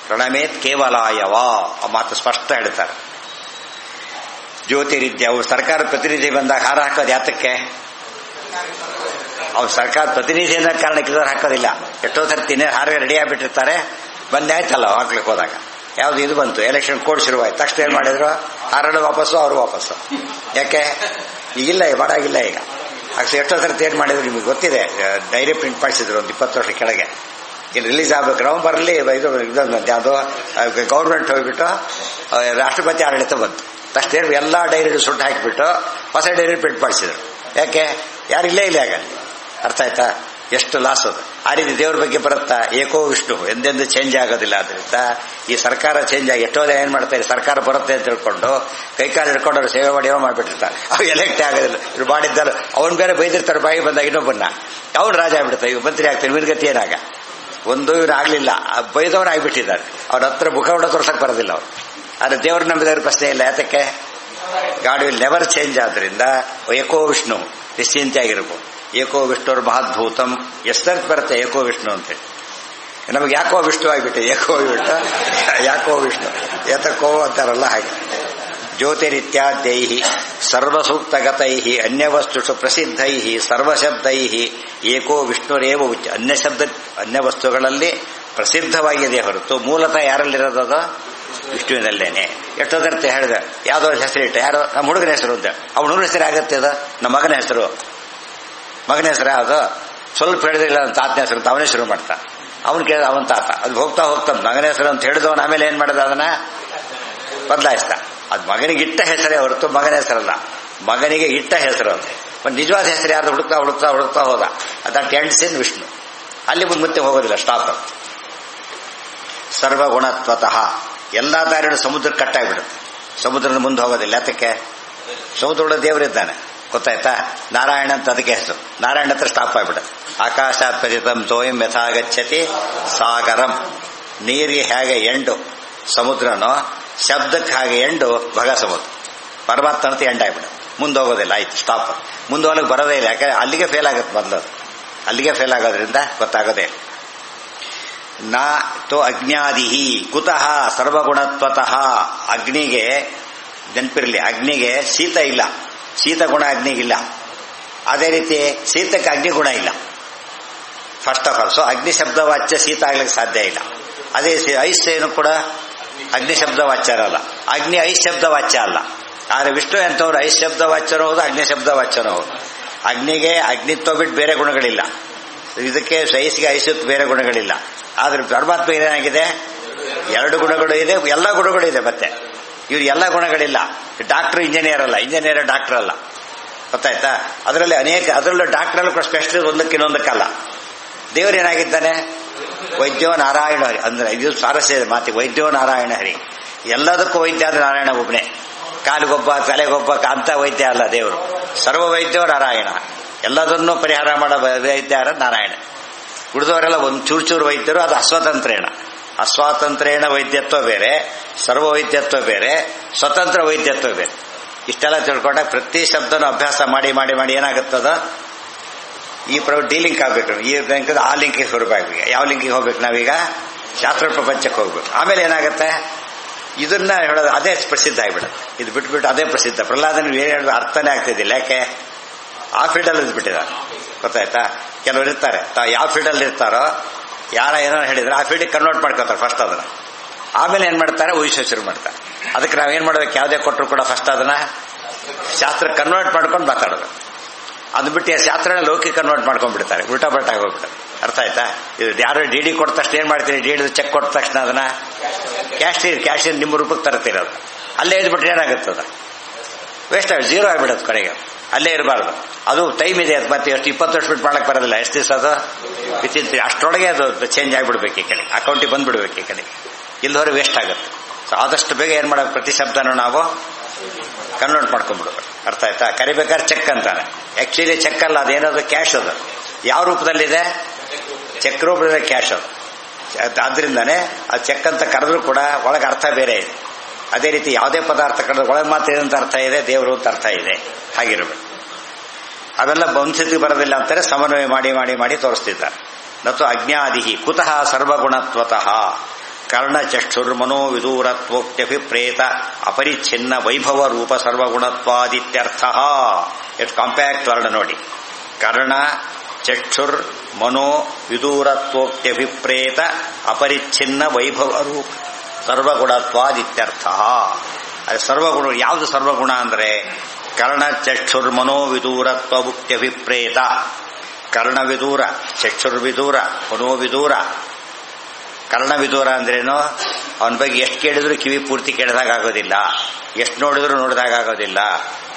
ಪ್ರಣಮೇತ್ ಕೇವಲಾಯವ, ಆ ಮಾತು ಸ್ಪಷ್ಟ ಹೇಳ್ತಾರೆ. ಜ್ಯೋತಿರಿದ್ಯ. ಅವ್ರು ಸರ್ಕಾರ ಪ್ರತಿನಿಧಿ ಬಂದಾಗ ಹಾರ ಹಾಕೋದು ಯಾತಕ್ಕೆ? ಅವ್ರು ಸರ್ಕಾರ ಪ್ರತಿನಿಧಿ ಅನ್ನೋ ಕಾರಣಕ್ಕೆ ಹಾಕೋದಿಲ್ಲ. ಎಷ್ಟೋ ಸರ್ತಿ ಹಾರ ರೆಡಿ ಆಗಿಬಿಟ್ಟಿರ್ತಾರೆ, ಬಂದೇ ಆಯ್ತಲ್ಲ ಹಾಕ್ಲಿಕ್ಕೆ ಹೋದಾಗ. ಯಾವ್ದು ಇದು ಬಂತು, ಎಲೆಕ್ಷನ್ ಕೋಡ್ ಶುರುವಾಯ್ತು, ತಕ್ಷಣ ಏನ್ ಮಾಡಿದ್ರು, ಹಾರಡು ವಾಪಸ್ಸು, ಅವರು ವಾಪಸ್ಸು. ಯಾಕೆ? ಈಗಿಲ್ಲ, ಮಾಡಾಗಿಲ್ಲ ಈಗ. ಎಷ್ಟೋ ಸರ್ತಿ ಏನ್ ಮಾಡಿದ್ರು ನಿಮಗೆ ಗೊತ್ತಿದೆ. ಡೈರಿ ಪ್ರಿಂಟ್ ಮಾಡಿಸಿದ್ರು ಒಂದು 20 ವರ್ಷ ಕೆಳಗೆ. ಇಲ್ಲಿ ರಿಲೀಸ್ ಆಗ್ಬೇಕು ನವಂಬರ್ಲಿ, ಯಾವುದು ಗೌರ್ಮೆಂಟ್ ಹೋಗ್ಬಿಟ್ಟು ರಾಷ್ಟ್ರಪತಿ ಆಡಳಿತ ಬಂತು. ತಕ್ಷಣ ಎಲ್ಲಾ ಡೈರಿ ಸುಟ್ಟು ಹಾಕಿಬಿಟ್ಟು ಹೊಸ ಡೈರಿ ಪ್ರಿಂಟ್ ಮಾಡಿಸಿದ್ರು. ಯಾಕೆ? ಯಾರಿಲ್ಲೇ ಇಲ್ಲ ಆಗಲ್ಲಿ. ಅರ್ಥ ಆಯ್ತಾ? ಎಷ್ಟು ಲಾಸ್ ಅದು. ಆ ರೀತಿ ದೇವ್ರ ಬಗ್ಗೆ ಬರುತ್ತಾ? ಏಕೋ ವಿಷ್ಣು, ಎಂದೆಂದು ಚೇಂಜ್ ಆಗೋದಿಲ್ಲ. ಆದ್ರಿಂದ ಈ ಸರ್ಕಾರ ಚೇಂಜ್ ಆಗಿ ಎಷ್ಟೋ ಜನ ಏನ್ ಮಾಡ್ತಾರೆ, ಸರ್ಕಾರ ಬರುತ್ತೆ ಅಂತ ತಿಳ್ಕೊಂಡು ಕೈಕಾಲು ಹಿಡ್ಕೊಂಡು ಅವ್ರು ಸೇವೆ ಮಾಡಿ ಮಾಡಿಬಿಟ್ಟಿರ್ತಾರೆ. ಅವು ಎಲೆಕ್ಟ್ ಆಗೋದಿಲ್ಲ. ಇವ್ರು ಮಾಡಿದ್ದಾರೆ, ಅವ್ನು ಬೇರೆ ಬೈದಿರ್ತಾರೆ, ಬಾಯಿ ಬಂದಾಗ ಇನ್ನೊಬ್ಬನ್ನ ಅವ್ನು ರಾಜ ಆಗ್ಬಿಡ್ತಾರೆ, ಇವ್ ಮಂತ್ರಿ ಆಗ್ತಾರೆ. ಇವನ್ಗತಿ ಏನಾಗ ಒಂದು ಇವ್ರು ಆಗ್ಲಿಲ್ಲ, ಬೈದವ್ರು ಆಗ್ಬಿಟ್ಟಿದ್ದಾರೆ. ಅವ್ರ ಹತ್ರ ಮುಖ ಹೊಡ ತೋರ್ಸಕ್ ಬರೋದಿಲ್ಲ ಅವ್ರು. ಆದ್ರೆ ದೇವ್ರು ನಂಬಿದವ್ರ ಪ್ರಶ್ನೆ ಇಲ್ಲ. ಯಾತಕ್ಕೆ? God will never change. ಆದ್ರಿಂದ ಏಕೋ ವಿಷ್ಣು ನಿಶ್ಚಿಂತೆಯಾಗಿರ್ಬೋದು. ಏಕೋ ವಿಷ್ಣುರ್ ಮಹದ್ಭೂತಂ ಎಷ್ಟರ್ಥ ಬರುತ್ತೆ ಏಕೋ ವಿಷ್ಣು ಅಂತೇಳಿ. ನಮಗೆ ಯಾಕೋ ವಿಷ್ಣು ಆಗಿಬಿಟ್ಟೆ, ಏಕೋ ವಿಷ್ಣು, ಯಾಕೋ ವಿಷ್ಣು, ಏತಕೋ ಅಂತಾರಲ್ಲ ಹಾಗೆ. ಜ್ಯೋತಿರಿತ್ಯಾದ್ಯೈ ಸರ್ವಸೂಕ್ತಗತೈ ಅನ್ಯವಸ್ತುಷು ಪ್ರಸಿದ್ಧೈ ಸರ್ವಶಬ್ದೈ ಏಕೋ ವಿಷ್ಣುರೇವ ಉಚ್ಚ. ಅನ್ಯ ವಸ್ತುಗಳಲ್ಲಿ ಪ್ರಸಿದ್ಧವಾಗಿದೆ ಹೊರತು ಮೂಲತಃ ಯಾರಲ್ಲಿರೋದು? ವಿಷ್ಣುವಿನಲ್ಲೇನೆ. ಎಷ್ಟೋದರ್ಥ ಹೇಳಿದೆ, ಯಾವುದೋ ಹೆಸರಿಟ್ಟ, ಯಾರೋ ನಮ್ಮ ಹುಡುಗನ ಹೆಸರು ಅಂತ. ಅವನ ಹುಡುಗನ ಹೆಸರು ಆಗತ್ತೆ, ಅದು ನಮ್ಮ ಮಗನ ಹೆಸರು. ಮಗನ ಹೆಸರು ಯಾವುದು? ಸ್ವಲ್ಪ ಹೇಳಿದ್ರಿಲ್ಲ, ನನ್ನ ತಾತನ ಹೆಸರು ಅಂತ ಅವನೇ ಶುರು ಮಾಡ್ತಾ. ಅವನು ಕೇಳಿದ ಅವನ ತಾತ, ಅದು ಹೋಗ್ತಾ ಹೋಗ್ತಾ ಮಗನ ಹೆಸರು ಅಂತ ಹೇಳಿದವನ ಆಮೇಲೆ ಏನ್ ಮಾಡಿದ, ಅದನ್ನ ಬದಲಾಯಿಸ್ತಾ. ಅದು ಮಗನಿಗೆ ಇಟ್ಟ ಹೆಸರೇ ಹೊರತು ಮಗನ ಹೆಸರಲ್ಲ, ಮಗನಿಗೆ ಇಟ್ಟ ಹೆಸರು ಅಂತ. ಒಂದು ನಿಜವಾದ ಹೆಸರು ಯಾರು ಹುಡುಕ್ತಾ ಹುಡುಕ್ತಾ ಹುಡುಕ್ತಾ ಹೋದ, ದಟ್ ಎಂಡ್ಸ್ ಇನ್ ವಿಷ್ಣು. ಅಲ್ಲಿ ಮತ್ತೆ ಹೋಗೋದಿಲ್ಲ, ಸ್ಟಾಪ್. ಸರ್ವಗುಣತ್ವತಃ ಎಲ್ಲಾ ದಾರಿಗಳು ಸಮುದ್ರಕ್ಕೆ ಕಟ್ಟಾಗ್ಬಿಡುತ್ತೆ, ಸಮುದ್ರದ ಮುಂದೆ ಹೋಗೋದಿಲ್ಲ. ಯಾತಕ್ಕೆ? ಸಮುದ್ರದ ದೇವರಿದ್ದಾನೆ, ಗೊತ್ತಾಯ್ತಾ? ನಾರಾಯಣ ಅಂತ ಅದಕ್ಕೆ ಹೆಸರು. ನಾರಾಯಣ ಹತ್ರ ಸ್ಟಾಪ್ ಆಗ್ಬಿಡುತ್ತೆ. ಆಕಾಶಾತ್ ಪತಿತಂ ತೋಯಂ ಯಥಾಗಚ್ಚತಿ ಸಾಗರಂ. ನೀರಿಗೆ ಹೇಗೆ ಎಂಡು ಸಮುದ್ರನೋ, ಶಬ್ದಕ್ಕೆ ಹಾಗೆ ಎಂಡು ಭಗ ಸಮುದ್ರ. ಪರಮಾತ್ಮ ಅಂತ ಎಂಡ್ ಆಗ್ಬಿಡುತ್ತೆ, ಮುಂದೆ ಹೋಗೋದಿಲ್ಲ, ಆಯ್ತು ಸ್ಟಾಪ್. ಮುಂದೆ ಹೋಗಲಿಕ್ಕೆ ಬರೋದೇ ಇಲ್ಲ. ಯಾಕಂದ್ರೆ ಅಲ್ಲಿಗೆ ಫೇಲ್ ಆಗುತ್ತೆ ಮೊದಲು, ಅಲ್ಲಿಗೆ ಫೇಲ್ ಆಗೋದ್ರಿಂದ ಗೊತ್ತಾಗೋದೇ ಇಲ್ಲ. ನಾ ತೋ ಅಗ್ನ್ಯಾದಿಹಿ ಕುತಃ ಸರ್ವಗುಣತ್ವತಃ. ಅಗ್ನಿಗೆ ನೆನಪಿರಲಿ, ಅಗ್ನಿಗೆ ಶೀತ ಇಲ್ಲ, ಶೀತ ಗುಣ ಅಗ್ನಿಗಿಲ್ಲ. ಅದೇ ರೀತಿ ಶೀತಕ್ಕೆ ಅಗ್ನಿ ಗುಣ ಇಲ್ಲ, ಫಸ್ಟ್ ಆಫ್ ಆಲ್. ಸೊ ಅಗ್ನಿ ಶಬ್ದ ವಾಚ್ಯ ಶೀತ ಆಗ್ಲಿಕ್ಕೆ ಸಾಧ್ಯ ಇಲ್ಲ. ಅದೇ ಐಸ್ ಏನು ಕೂಡ ಅಗ್ನಿ ಶಬ್ದ ವಾಚ್ಯರಲ್ಲ, ಅಗ್ನಿ ಐಸ್ ಶಬ್ದ ವಾಚ್ಯ ಅಲ್ಲ. ಆದ್ರೆ ವಿಷ್ಣು ಎಂತವ್ರು ಐಸ್ ಶಬ್ದ ವಾಚ್ಯನೂ ಹೌದು, ಅಗ್ನಿ ಶಬ್ದ ವಾಚ್ಯನೂ ಹೌದು. ಅಗ್ನಿಗೆ ಅಗ್ನಿತ್ವ ಬಿಟ್ಟು ಬೇರೆ ಗುಣಗಳಿಲ್ಲ, ಇದಕ್ಕೆ ಐಸ್ಗೆ ಐಸತ್ ಬೇರೆ ಗುಣಗಳಿಲ್ಲ. ಆದ್ರೆ ಪರಮಾತ್ಮ ಏನಾಗಿದೆ, ಎರಡು ಗುಣಗಳು ಇದೆ, ಎಲ್ಲ ಗುಣಗಳು ಇದೆ. ಮತ್ತೆ ಇವ್ರು ಎಲ್ಲ ಗುಣಗಳಿಲ್ಲ. ಡಾಕ್ಟರ್ ಇಂಜಿನಿಯರ್ ಅಲ್ಲ, ಇಂಜಿನಿಯರ್ ಡಾಕ್ಟರ್ ಅಲ್ಲ, ಗೊತ್ತಾಯ್ತಾ? ಅದರಲ್ಲಿ ಅನೇಕ, ಅದರಲ್ಲೂ ಡಾಕ್ಟರ್ ಕೂಡ ಸ್ಪೆಷಲಿಸ್ಟ್ ಒಂದಕ್ಕೆ ಇನ್ನೊಂದಕ್ಕಲ್ಲ. ದೇವರೇನಾಗಿದ್ದಾನೆ? ವೈದ್ಯೋ ನಾರಾಯಣ ಹರಿ. ಅಂದ್ರೆ ಇದು ಸ್ವಾರಸ್ಯ ಮಾತಿ, ವೈದ್ಯೋ ನಾರಾಯಣ ಹರಿ. ಎಲ್ಲದಕ್ಕೂ ವೈದ್ಯ ಆದ್ರೆ ನಾರಾಯಣ ಒಬ್ಬನೇ. ಕಾಲಿಗೊಬ್ಬ ತಲೆಗೊಬ್ಬ ಅಂತ ವೈದ್ಯ ಅಲ್ಲ ದೇವರು. ಸರ್ವ ವೈದ್ಯೋ ನಾರಾಯಣ. ಎಲ್ಲದನ್ನೂ ಪರಿಹಾರ ಮಾಡೋ ವೈದ್ಯ ನಾರಾಯಣ. ಉಳಿದವರೆಲ್ಲ ಒಂದು ಚೂರು ವೈದ್ಯರು, ಅದು ಅಸ್ವತಂತ್ರೇಣ. ಅಸ್ವಾತಂತ್ರೇಣ ವೈದ್ಯತ್ವ ಬೇರೆ, ಸರ್ವ ವೈದ್ಯತ್ವ ಬೇರೆ, ಸ್ವತಂತ್ರ ವೈದ್ಯತ್ವ ಬೇರೆ. ಇಷ್ಟೆಲ್ಲ ತಿಳ್ಕೊಂಡಾಗ ಪ್ರತಿ ಶಬ್ದನೂ ಅಭ್ಯಾಸ ಮಾಡಿ ಮಾಡಿ ಮಾಡಿ ಏನಾಗುತ್ತದ, ಈ ಡೀಲಿಂಕ್ ಆಗ್ಬೇಕು. ಈ ಬ್ಯಾಂಕ್ ಆ ಲಿಂಕಿಗೆ ಹೊರಬೇಕು. ಯಾವ ಲಿಂಕಿಗೆ ಹೋಗ್ಬೇಕು ನಾವೀಗ? ಶಾಸ್ತ್ರ ಪ್ರಪಂಚಕ್ಕೆ ಹೋಗ್ಬೇಕು. ಆಮೇಲೆ ಏನಾಗುತ್ತೆ, ಇದನ್ನ ಹೇಳೋದು ಅದೇ ಪ್ರಸಿದ್ಧ ಆಗಿಬಿಡುತ್ತೆ. ಇದು ಬಿಟ್ಬಿಟ್ಟು ಅದೇ ಪ್ರಸಿದ್ಧ. ಪ್ರಹ್ಲಾದನ ಏನು ಹೇಳೋದು ಅರ್ಥನೇ ಆಗ್ತಿದ್ದಿಲ್ಲ. ಯಾಕೆ? ಆ ಫೀಲ್ಡಲ್ಲಿ ಇದ್ಬಿಟ್ಟಿದ್ದಾರೆ. ಗೊತ್ತಾಯ್ತಾ? ಕೆಲವರು ಇರ್ತಾರೆ, ಯಾವ ಫೀಲ್ಡಲ್ಲಿ ಇರ್ತಾರೋ ಯಾರ ಏನೋ ಹೇಳಿದ್ರೆ ಆ ಫೀಲ್ಡಿಗೆ ಕನ್ವರ್ಟ್ ಮಾಡ್ಕೋತಾರೆ ಫಸ್ಟ್ ಅದನ್ನ. ಆಮೇಲೆ ಏನ್ ಮಾಡ್ತಾರೆ, ಊಹಿಸೋ ಶುರು ಮಾಡ್ತಾರೆ. ಅದಕ್ಕೆ ನಾವೇನ್ ಮಾಡ್ಬೇಕು, ಯಾವುದೇ ಕೊಟ್ಟರು ಕೂಡ ಫಸ್ಟ್ ಅದನ್ನ ಶಾಸ್ತ್ರ ಕನ್ವರ್ಟ್ ಮಾಡ್ಕೊಂಡು ಮಾತಾಡೋದು. ಅದು ಬಿಟ್ಟು ಶಾಸ್ತ್ರನ ಲೌಕಿಕ ಕನ್ವರ್ಟ್ ಮಾಡ್ಕೊಂಡ್ಬಿಡ್ತಾರೆ, ಉಲ್ಟಾ ಬಲ್ಟಾ ಹೋಗ್ಬಿಡ್ತಾರೆ. ಅರ್ಥ ಆಯ್ತಾ? ಇದು ಯಾರು ಡಿ ಕೊಟ್ಟ ತಕ್ಷಣ ಏನ್ ಮಾಡ್ತೀರಿ, ಡಿ ಚೆಕ್ ಕೊಟ್ಟ ತಕ್ಷಣ ಅದನ್ನ ಕ್ಯಾಶಿಯರ್ ನಿಮ್ಮ ರೂಪಕ್ಕೆ ತರ್ತೀರೋದು. ಅಲ್ಲೇ ಇದ್ಬಿಟ್ರೆ ಏನಾಗುತ್ತದ, ವೇಸ್ಟ್ ಆಗಿ ಜೀರೋ ಆಗಿಬಿಡುತ್ತೆ ಕಡೆಗೆ. ಅಲ್ಲೇ ಇರಬಾರ್ದು. ಅದು ಟೈಮ್ ಇದೆ. ಅದು ಮತ್ತೆ ಎಷ್ಟು 20 ವರ್ಷ ಬಿಟ್ಟು ಮಾಡಕ್ಕೆ ಬರೋದಿಲ್ಲ. ಎಷ್ಟು ದಿವಸ ಅದು ವಿಚಿತ್ರ. ಅಷ್ಟರೊಳಗೆ ಅದು ಚೇಂಜ್ ಆಗಿಬಿಡ್ಬೇಕು ಈ ಕಡೆ, ಅಕೌಂಟಿಗೆ ಬಂದ್ಬಿಡ್ಬೇಕು ಈ ಕಡೆ. ಇಲ್ಲದವರೆ ವೇಸ್ಟ್ ಆಗುತ್ತೆ. ಸೊ ಆದಷ್ಟು ಬೇಗ ಏನ್ ಮಾಡೋದು, ಪ್ರತಿ ಶಬ್ದನೂ ನಾವು ಕನ್ವರ್ಟ್ ಮಾಡ್ಕೊಂಡ್ಬಿಡ್ಬೇಕು. ಅರ್ಥ ಆಯ್ತಾ? ಕರಿಬೇಕಾದ್ರೆ ಚೆಕ್ ಅಂತಾನೆ. ಆಕ್ಚುಲಿ ಚೆಕ್ ಅಲ್ಲ, ಅದೇನದು ಕ್ಯಾಶ್. ಅದು ಯಾವ ರೂಪದಲ್ಲಿದೆ? ಚೆಕ್ ರೂಪದ ಕ್ಯಾಶ್ ಅದು. ಆದ್ರಿಂದಾನೆ ಆ ಚೆಕ್ ಅಂತ ಕರೆದ್ರೂ ಕೂಡ ಒಳಗೆ ಅರ್ಥ ಬೇರೆ ಇದೆ. ಅದೇ ರೀತಿ ಯಾವುದೇ ಪದಾರ್ಥ ಕರೆದ್ರೆ ಒಳಗೆ ಮಾತ್ರ ಏನಂತ ಅರ್ಥ ಇದೆ, ದೇವರು ಅಂತ ಅರ್ಥ ಇದೆ. ಹಾಗಿರ್ಬೇಕು. ಅವೆಲ್ಲ ವಂಶಕ್ಕೆ ಬರೋದಿಲ್ಲ ಅಂತಾರೆ. ಸಮನ್ವಯ ಮಾಡಿ ಮಾಡಿ ಮಾಡಿ ತೋರಿಸ್ತಿದ್ದಾರೆ. ನತು ಅಜ್ಞಾದಿಹಿ ಕುತಃ ಸರ್ವಗುಣತ್ವತಃ ಕರ್ಣಚಕ್ಷುರ್ಮನೋ ವಿದೂರತ್ವೋಕ್ತ್ಯಭಿಪ್ರೇತ ಅಪರಿಚ್ಛಿನ್ನ ವೈಭವ ರೂಪ ಸರ್ವಗುಣತ್ವಾದಿತ್ಯರ್ಥ. ಎಷ್ಟು ಕಾಂಪ್ಯಾಕ್ಟ್ ವರ್ಡ್ ನೋಡಿ. ಕರ್ಣ ಚಕ್ಷುರ್ ಮನೋ ವಿದೂರತ್ವೋಕ್ತ್ಯಭಿಪ್ರೇತ ಅಪರಿಚ್ಛಿನ್ನ ವೈಭವ ರೂಪ ಸರ್ವಗುಣತ್ವಾದಿತ್ಯರ್ಥ. ಅದು ಸರ್ವಗುಣ. ಯಾವುದು ಸರ್ವಗುಣ ಅಂದ್ರೆ ಕರ್ಣ ಚಕ್ಷುರ್ಮನೋ ವಿದೂರತ್ವ ಮುಕ್ತ್ಯಭಿಪ್ರೇತ. ಕರ್ಣವಿದೂರ, ಚಕ್ಷುರ್ವಿದೂರ, ಮನೋವಿದೂರ. ಕರ್ಣವಿದೂರ ಅಂದ್ರೇನು? ಅವನ ಬಗ್ಗೆ ಎಷ್ಟು ಕೇಳಿದ್ರು ಕಿವಿ ಪೂರ್ತಿ ಕೇಳಿದಾಗ ಆಗೋದಿಲ್ಲ, ಎಷ್ಟು ನೋಡಿದ್ರು ನೋಡಿದಾಗ ಆಗೋದಿಲ್ಲ,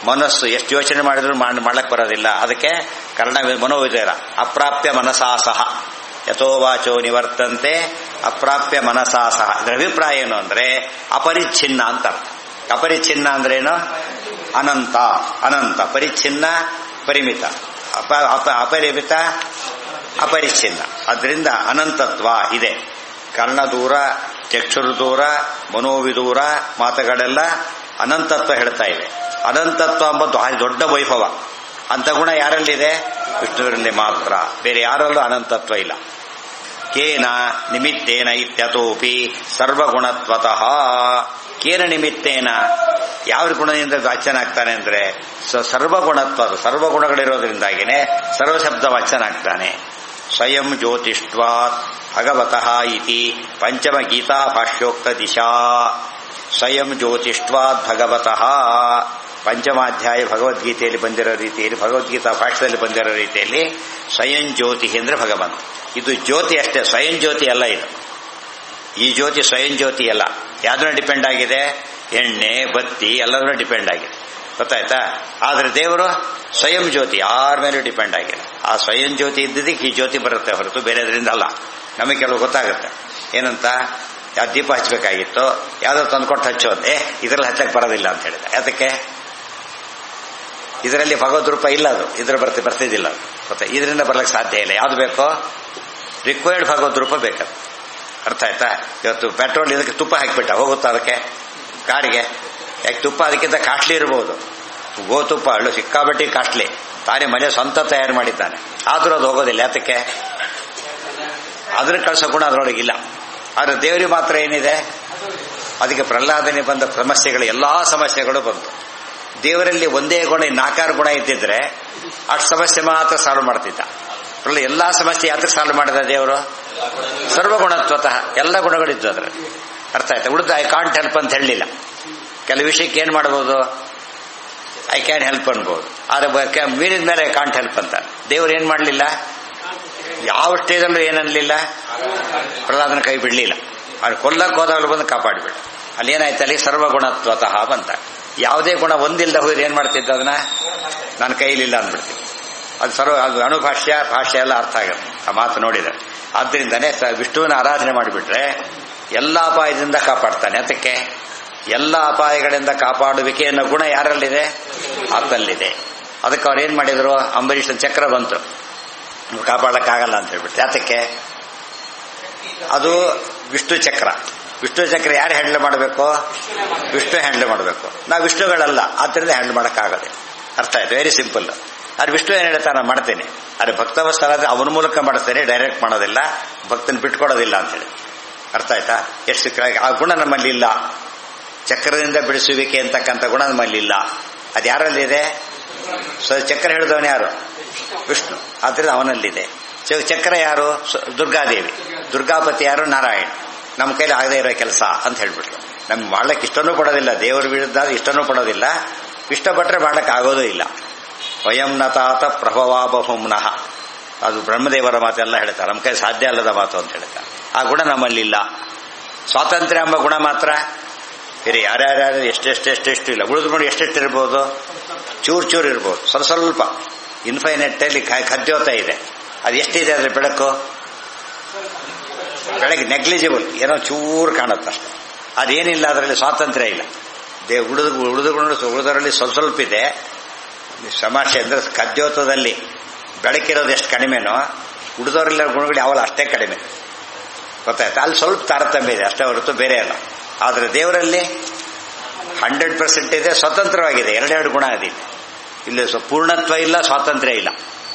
ಮನಸ್ಸು ಎಷ್ಟು ಯೋಚನೆ ಮಾಡಿದ್ರು ಮಾಡಕ್ ಬರೋದಿಲ್ಲ. ಅದಕ್ಕೆ ಮನೋವಿದೂರ. ಅಪ್ರಾಪ್ಯ ಮನಸಾಸಹ ಯಥೋ ವಾಚೋ ನಿವರ್ತಂತೆ ಅಪ್ರಾಪ್ಯ ಮನಸಾಸಹ. ಇದರ ಅಭಿಪ್ರಾಯ ಏನು ಅಂದ್ರೆ ಅಪರಿಚ್ಛಿನ್ನ ಅಂತ ಅರ್ಥ. ಅಪರಿಚ್ಛಿನ್ನ ಅಂದ್ರೇನು? ಅನಂತ. ಅನಂತ. ಪರಿಚ್ಛಿನ್ನ ಪರಿಮಿತ, ಅಪರಿಮಿತ ಅಪರಿಚ್ಛಿನ್ನ. ಅದರಿಂದ ಅನಂತತ್ವ ಇದೆ. ಕರ್ಣದೂರ, ಚಕ್ಷುರ್ದೂರ, ಮನೋವಿದೂರ ಮಾತುಗಳೆಲ್ಲ ಅನಂತತ್ವ ಹೇಳ್ತಾ ಇವೆ. ಅನಂತತ್ವ ಎಂಬುದು ದೊಡ್ಡ ವೈಭವ. ಅಂತ ಗುಣ ಯಾರಲ್ಲಿದೆ? ವಿಷ್ಣುವಿನಲ್ಲಿ ಮಾತ್ರ. ಬೇರೆ ಯಾರಲ್ಲೂ ಅನಂತತ್ವ ಇಲ್ಲ. ಕೇನ ನಿಮಿತ್ತೇನ ಇತ್ಯತೋಪಿ ಸರ್ವಗುಣತ್ವತಃ. ಕೇನ ನಿಮಿತ್ತೇನ, ಯಾವ ಗುಣದಿಂದ ವಾಚ್ಯನಾಗ್ತಾನೆ ಅಂದ್ರೆ ಸರ್ವಗುಣತ್ವ. ಸರ್ವಗುಣಗಳಿರೋದ್ರಿಂದಾಗಿನೇ ಸರ್ವಶಬ್ದ ವಾಚ್ಯನಾಗ್ತಾನೆ. ಸ್ವಯಂ ಜ್ಯೋತಿಷ್ಟ್ವಾತ್ ಭಗವತಃ ಇತಿ ಪಂಚಮ ಗೀತಾ ಭಾಷ್ಯೋಕ್ತ ದಿಶಾ. ಸ್ವಯಂ ಜ್ಯೋತಿಷ್ಟ್ವಾತ್ ಭಗವತಃ. ಪಂಚಮಾಧ್ಯಾಯ ಭಗವದ್ಗೀತೆಯಲ್ಲಿ ಬಂದಿರೋ ರೀತಿಯಲ್ಲಿ, ಭಗವದ್ಗೀತಾ ಭಾಷ್ಯದಲ್ಲಿ ಬಂದಿರೋ ರೀತಿಯಲ್ಲಿ ಸ್ವಯಂ ಜ್ಯೋತಿ ಅಂದ್ರೆ ಭಗವಂತ. ಇದು ಜ್ಯೋತಿ ಅಷ್ಟೇ, ಸ್ವಯಂ ಜ್ಯೋತಿ ಅಲ್ಲ ಇದು. ಈ ಜ್ಯೋತಿ ಸ್ವಯಂ ಜ್ಯೋತಿ ಅಲ್ಲ. ಯಾವ್ದನ್ನ ಡಿಪೆಂಡ್ ಆಗಿದೆ? ಎಣ್ಣೆ, ಬತ್ತಿ ಎಲ್ಲದನ್ನ ಡಿಪೆಂಡ್ ಆಗಿದೆ. ಗೊತ್ತಾಯ್ತಾ? ಆದ್ರೆ ದೇವರು ಸ್ವಯಂ ಜ್ಯೋತಿ, ಯಾರ ಮೇಲೂ ಡಿಪೆಂಡ್ ಆಗಿದೆ. ಆ ಸ್ವಯಂ ಜ್ಯೋತಿ ಇದ್ದದಕ್ಕೆ ಈ ಜ್ಯೋತಿ ಬರುತ್ತೆ ಹೊರತು ಬೇರೆದ್ರಿಂದ ಅಲ್ಲ. ನಮಗೆ ಕೆಲವು ಗೊತ್ತಾಗುತ್ತೆ. ಏನಂತ, ಯಾವ ದೀಪ ಹಚ್ಚಬೇಕಾಗಿತ್ತು, ಯಾವ್ದೋ ತಂದ್ಕೊಟ್ಟು ಹಚ್ಚೋದೆ, ಇದರಲ್ಲಿ ಹಚ್ಚಕ್ಕೆ ಬರೋದಿಲ್ಲ ಅಂತ ಹೇಳಿದೆ. ಅದಕ್ಕೆ ಇದರಲ್ಲಿ ಭಗವದ್ ರೂಪ ಇಲ್ಲ, ಅದು ಇದ್ರ ಬರ್ತಿದ್ದಿಲ್ಲ. ಗೊತ್ತಾ? ಇದರಿಂದ ಬರ್ಲಿಕ್ಕೆ ಸಾಧ್ಯ ಇಲ್ಲ. ಯಾವ್ದು ಬೇಕೋ ರಿಕ್ವೈರ್ಡ್ ಭಗವದ್ ರೂಪ ಬೇಕದು. ಅರ್ಥ ಆಯ್ತಾ? ಇವತ್ತು ಪೆಟ್ರೋಲ್ ಇದಕ್ಕೆ ತುಪ್ಪ ಹಾಕಿಬಿಟ್ಟ, ಹೋಗುತ್ತಾ ಅದಕ್ಕೆ ಕಾರಿಗೆ? ಯಾಕೆ ತುಪ್ಪ ಅದಕ್ಕಿಂತ ಕಾಸ್ಟ್ಲಿ ಇರಬಹುದು. ಗೋತುಪ್ಪ ಅಳ್ಳು ಸಿಕ್ಕಾಬಟ್ಟಿ ಕಾಸ್ಟ್ಲಿ. ತಾನೇ ಮನೆ ಸ್ವಂತ ತಯಾರು ಮಾಡಿದ್ದಾನೆ, ಆದ್ರೂ ಅದು ಹೋಗೋದಿಲ್ಲ. ಯಾತಕ್ಕೆ? ಅದ್ರ ಕಳ್ಸೋ ಗುಣ ಅದರೊಳಗಿಲ್ಲ. ಆದ್ರೆ ದೇವರಿಗೆ ಮಾತ್ರ ಏನಿದೆ? ಅದಕ್ಕೆ ಪ್ರಹ್ಲಾದನೆ ಬಂದ ಸಮಸ್ಯೆಗಳು, ಎಲ್ಲಾ ಸಮಸ್ಯೆಗಳು ಬಂತು. ದೇವರಲ್ಲಿ ಒಂದೇ ಗುಣ, 4 ಗುಣ ಇದ್ದಿದ್ರೆ ಅಷ್ಟು ಸಮಸ್ಯೆ ಮಾತ್ರ ಸಾಲ್ವ್ ಮಾಡ್ತಿದ್ದ. ಎಲ್ಲಾ ಸಮಸ್ಯೆ ಯಾತ್ರ ಸಾಲ್ವ್ ಮಾಡಿದ ದೇವರು? ಸರ್ವಗುಣತ್ವತಃ ಎಲ್ಲ ಗುಣಗಳಿದ್ದು ಅದರಲ್ಲಿ. ಅರ್ಥ ಆಯ್ತಾ? ಉಳಿದ ಐ ಕಾಂಟ್ ಹೆಲ್ಪ್ ಅಂತ ಹೇಳಲಿಲ್ಲ. ಕೆಲವು ವಿಷಯಕ್ಕೆ ಏನ್ ಮಾಡಬಹುದು? ಐ ಕ್ಯಾನ್ ಹೆಲ್ಪ್ ಅನ್ಬಹುದು. ಆದ್ರೆ ಮೀರಿದ ಮೇಲೆ ಐ ಕಾಂಟ್ ಹೆಲ್ಪ್ ಅಂತ ದೇವರು ಏನ್ ಮಾಡಲಿಲ್ಲ. ಯಾವ ಸ್ಟೇಜಲ್ಲೂ ಏನನ್ಲಿಲ್ಲ, ಪ್ರಹ್ಲಾದನ ಕೈ ಬಿಡ್ಲಿಲ್ಲ. ಅವ್ರು ಕೊಲ್ಲಕ್ಕೆ ಹೋದಾಗಲೂ ಬಂದು ಕಾಪಾಡಿಬಿಡ. ಅಲ್ಲಿ ಏನಾಯ್ತು? ಅಲ್ಲಿ ಸರ್ವಗುಣತ್ವತಃ ಬಂತ. ಯಾವುದೇ ಗುಣ ಒಂದಿಲ್ಲದ ಹೋದ್ರೆ ಏನ್ ಮಾಡ್ತಿದ್ದ? ಅದನ್ನ ನನ್ನ ಕೈಲಿಲ್ಲ ಅಂದ್ಬಿಡ್ತೀನಿ. ಅದು ಅಣುಭಾಷ್ಯ ಭಾಷ್ಯ ಎಲ್ಲ ಅರ್ಥ ಆಗುತ್ತೆ ಆ ಮಾತು ನೋಡಿದ್ರೆ. ಆದ್ದರಿಂದನೇ ವಿಷ್ಣುವಿನ ಆರಾಧನೆ ಮಾಡಿಬಿಟ್ರೆ ಎಲ್ಲ ಅಪಾಯದಿಂದ ಕಾಪಾಡ್ತಾನೆ. ಅದಕ್ಕೆ ಎಲ್ಲ ಅಪಾಯಗಳಿಂದ ಕಾಪಾಡುವಿಕೆ ಅನ್ನೋ ಗುಣ ಯಾರಲ್ಲಿದೆ? ಆತಲ್ಲಿದೆ. ಅದಕ್ಕೆ ಅವ್ರು ಏನ್ ಮಾಡಿದ್ರು, ಅಂಬರೀಷನ್ ಚಕ್ರ ಬಂತು, ಕಾಪಾಡಕ್ಕಾಗಲ್ಲ ಅಂತ ಹೇಳ್ಬಿಟ್ಟು. ಯಾತಕ್ಕೆ? ಅದು ವಿಷ್ಣು ಚಕ್ರ. ವಿಷ್ಣು ಚಕ್ರ ಯಾರು ಹ್ಯಾಂಡಲ್ ಮಾಡಬೇಕು? ವಿಷ್ಣು ಹ್ಯಾಂಡಲ್ ಮಾಡಬೇಕು. ನಾವು ವಿಷ್ಣುಗಳಲ್ಲ, ಆದ್ದರಿಂದ ಹ್ಯಾಂಡಲ್ ಮಾಡೋಕ್ಕಾಗದೆ. ಅರ್ಥ ಆಯ್ತು? Very simple. ಅದು ವಿಷ್ಣು ಏನ್ ಹೇಳ್ತಾ ನಾನು ಮಾಡ್ತೇನೆ, ಆದರೆ ಭಕ್ತವಸ್ಥರ ಅವನ ಮೂಲಕ ಮಾಡ್ತೇನೆ, ಡೈರೆಕ್ಟ್ ಮಾಡೋದಿಲ್ಲ, ಭಕ್ತನ ಬಿಟ್ಕೊಡೋದಿಲ್ಲ ಅಂತೇಳಿ. ಅರ್ಥ ಆಯ್ತಾ? ಎಷ್ಟು ಆ ಗುಣ ನಮ್ಮಲ್ಲಿ ಇಲ್ಲ. ಚಕ್ರದಿಂದ ಬಿಡಿಸುವಿಕೆ ಅಂತಕ್ಕಂಥ ಗುಣ ನಮ್ಮಲ್ಲಿ ಇಲ್ಲ. ಅದು ಯಾರಲ್ಲಿದೆ? ಚಕ್ರ ಹಿಡಿದವನು ಯಾರು? ವಿಷ್ಣು. ಆದ್ರಿಂದ ಅವನಲ್ಲಿದೆ. ಚಕ್ರ ಯಾರು? ದುರ್ಗಾದೇವಿ. ದುರ್ಗಾಪತಿ ಯಾರು? ನಾರಾಯಣ. ನಮ್ಮ ಕೈಲಿ ಆಗದೆ ಇರೋ ಕೆಲಸ ಅಂತ ಹೇಳ್ಬಿಟ್ರು. ನಮ್ಗೆ ಮಾಡ್ಲಿಕ್ಕೆ ಇಷ್ಟನೂ ಪಡೋದಿಲ್ಲ, ದೇವರ ವಿರುದ್ಧ ಇಷ್ಟನೂ ಪಡೋದಿಲ್ಲ, ಇಷ್ಟಪಟ್ಟರೆ ಮಾಡ್ಲಿಕ್ಕೆ ಆಗೋದೂ ಇಲ್ಲ. ವಯಂ ನತಾತ ಪ್ರಭವಾ ಬಹುಮ್ನಃ, ಅದು ಬ್ರಹ್ಮದೇವರ ಮಾತೆಲ್ಲ ಹೇಳ್ತಾರೆ. ನಮ್ಮ ಕೈ ಸಾಧ್ಯ ಅಲ್ಲದ ಮಾತು ಅಂತ ಹೇಳ್ತಾರೆ. ಆ ಗುಣ ನಮ್ಮಲ್ಲಿಲ್ಲ. ಸ್ವಾತಂತ್ರ್ಯ ಎಂಬ ಗುಣ ಮಾತ್ರ ಬೇರೆ ಯಾರ್ಯಾರು ಎಷ್ಟೆಷ್ಟು ಇಲ್ಲ. ಉಳಿದು ನೋಡಿ ಎಷ್ಟೆಷ್ಟು ಇರ್ಬೋದು? ಚೂರು ಇರ್ಬೋದು, ಸ್ವಲ್ಪ ಇನ್ಫೈನೆಟ್ ಅಲ್ಲಿ ಖದ್ಯೋತ ಇದೆ. ಅದು ಎಷ್ಟಿದೆ ಅದ್ರ ಬೆಳಕು? ಬೆಳಗ್ಗೆ ನೆಗ್ಲಿಜಿಬಲ್, ಏನೋ ಚೂರು ಕಾಣುತ್ತಷ್ಟೆ. ಅದೇನಿಲ್ಲ, ಅದರಲ್ಲಿ ಸ್ವಾತಂತ್ರ್ಯ ಇಲ್ಲ. ಉಳಿದರಲ್ಲಿ ಸ್ವಲ್ಪ ಇದೆ. ಸಮಾಸೆ ಅಂದ್ರೆ ಖದ್ಯೋತದಲ್ಲಿ ಬೆಳಕಿರೋದು ಎಷ್ಟು ಕಡಿಮೆನೋ, ಉಳಿದವರೆಲ್ಲ ಗುಣಗಳು ಯಾವಲ್ಲ ಅಷ್ಟೇ ಕಡಿಮೆ. ಗೊತ್ತಾಯ್ತಾ? ಅಲ್ಲಿ ಸ್ವಲ್ಪ ತಾರತಮ್ಯ ಇದೆ ಅಷ್ಟೇ ಹೊರತು ಬೇರೆ ಅಲ್ಲ. ಆದರೆ ದೇವರಲ್ಲಿ 100% ಇದೆ, ಸ್ವತಂತ್ರವಾಗಿದೆ. ಎರಡೆರಡು ಗುಣ ಅದಿದೆ. ಇಲ್ಲಿ ಪೂರ್ಣತ್ವ ಇಲ್ಲ, ಸ್ವಾತಂತ್ರ್ಯ ಇಲ್ಲ.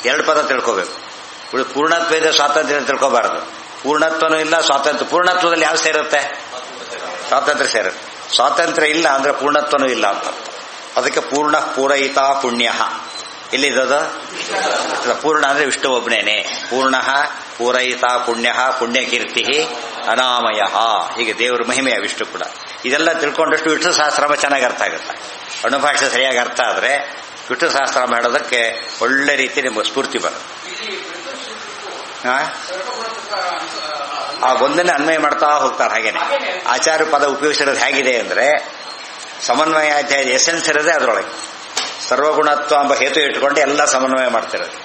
ಎರಡು ಪದ ತಿಳ್ಕೋಬೇಕು. ಪೂರ್ಣತ್ವ ಇದೆ, ಸ್ವಾತಂತ್ರ್ಯ ತಿಳ್ಕೋಬಾರದು. ಪೂರ್ಣತ್ವನೂ ಇಲ್ಲ, ಸ್ವಾತಂತ್ರ್ಯ. ಪೂರ್ಣತ್ವದಲ್ಲಿ ಯಾವ ಸೇರುತ್ತೆ? ಸ್ವಾತಂತ್ರ್ಯ ಸೇರುತ್ತೆ. ಸ್ವಾತಂತ್ರ್ಯ ಇಲ್ಲ ಅಂದ್ರೆ ಪೂರ್ಣತ್ವನೂ ಇಲ್ಲ ಅಂತ. ಅದಕ್ಕೆ ಪೂರ್ಣ ಪೂರಯಿತ ಪುಣ್ಯ. ಎಲ್ಲಿದ್ದದು? ಪೂರ್ಣ ಅಂದ್ರೆ ವಿಷ್ಣು ಒಬ್ಬನೇನೆ. ಪೂರ್ಣ ಪೂರಯಿತ ಪುಣ್ಯ ಪುಣ್ಯಕೀರ್ತಿ ಅನಾಮಯ. ಹೀಗೆ ದೇವರ ಮಹಿಮೆಯ ವಿಷ್ಣು ಕೂಡ. ಇದೆಲ್ಲ ತಿಳ್ಕೊಂಡಷ್ಟು ವಿಷ್ಣು ಸಹಸ್ರಾಮ ಚೆನ್ನಾಗಿ ಅರ್ಥ ಆಗುತ್ತೆ. ಅಣುಭಾಷೆ ಸರಿಯಾಗಿ ಅರ್ಥ ಆದರೆ ವಿಷ್ಣು ಸಹಸ್ರಾಮ ಹೇಳೋದಕ್ಕೆ ಒಳ್ಳೆ ರೀತಿ ನಿಮಗೆ ಸ್ಫೂರ್ತಿ ಬರುತ್ತೆ. ಆ ಒಂದನ್ನೇ ಅನ್ವಯ ಮಾಡ್ತಾ ಹೋಗ್ತಾರೆ. ಹಾಗೇನೆ ಆಚಾರ್ಯ ಪದ ಉಪಯೋಗಿಸಿರೋದು ಹೇಗಿದೆ ಅಂದ್ರೆ, ಸಮನ್ವಯಾಧ್ಯಾಯದ ಎಸೆನ್ಸ್ ಇರೋದೇ ಅದರೊಳಗೆ. ಸರ್ವಗುಣತ್ವ ಎಂಬ ಹೇತು ಇಟ್ಕೊಂಡು ಎಲ್ಲ ಸಮನ್ವಯ ಮಾಡ್ತಿರೋದು.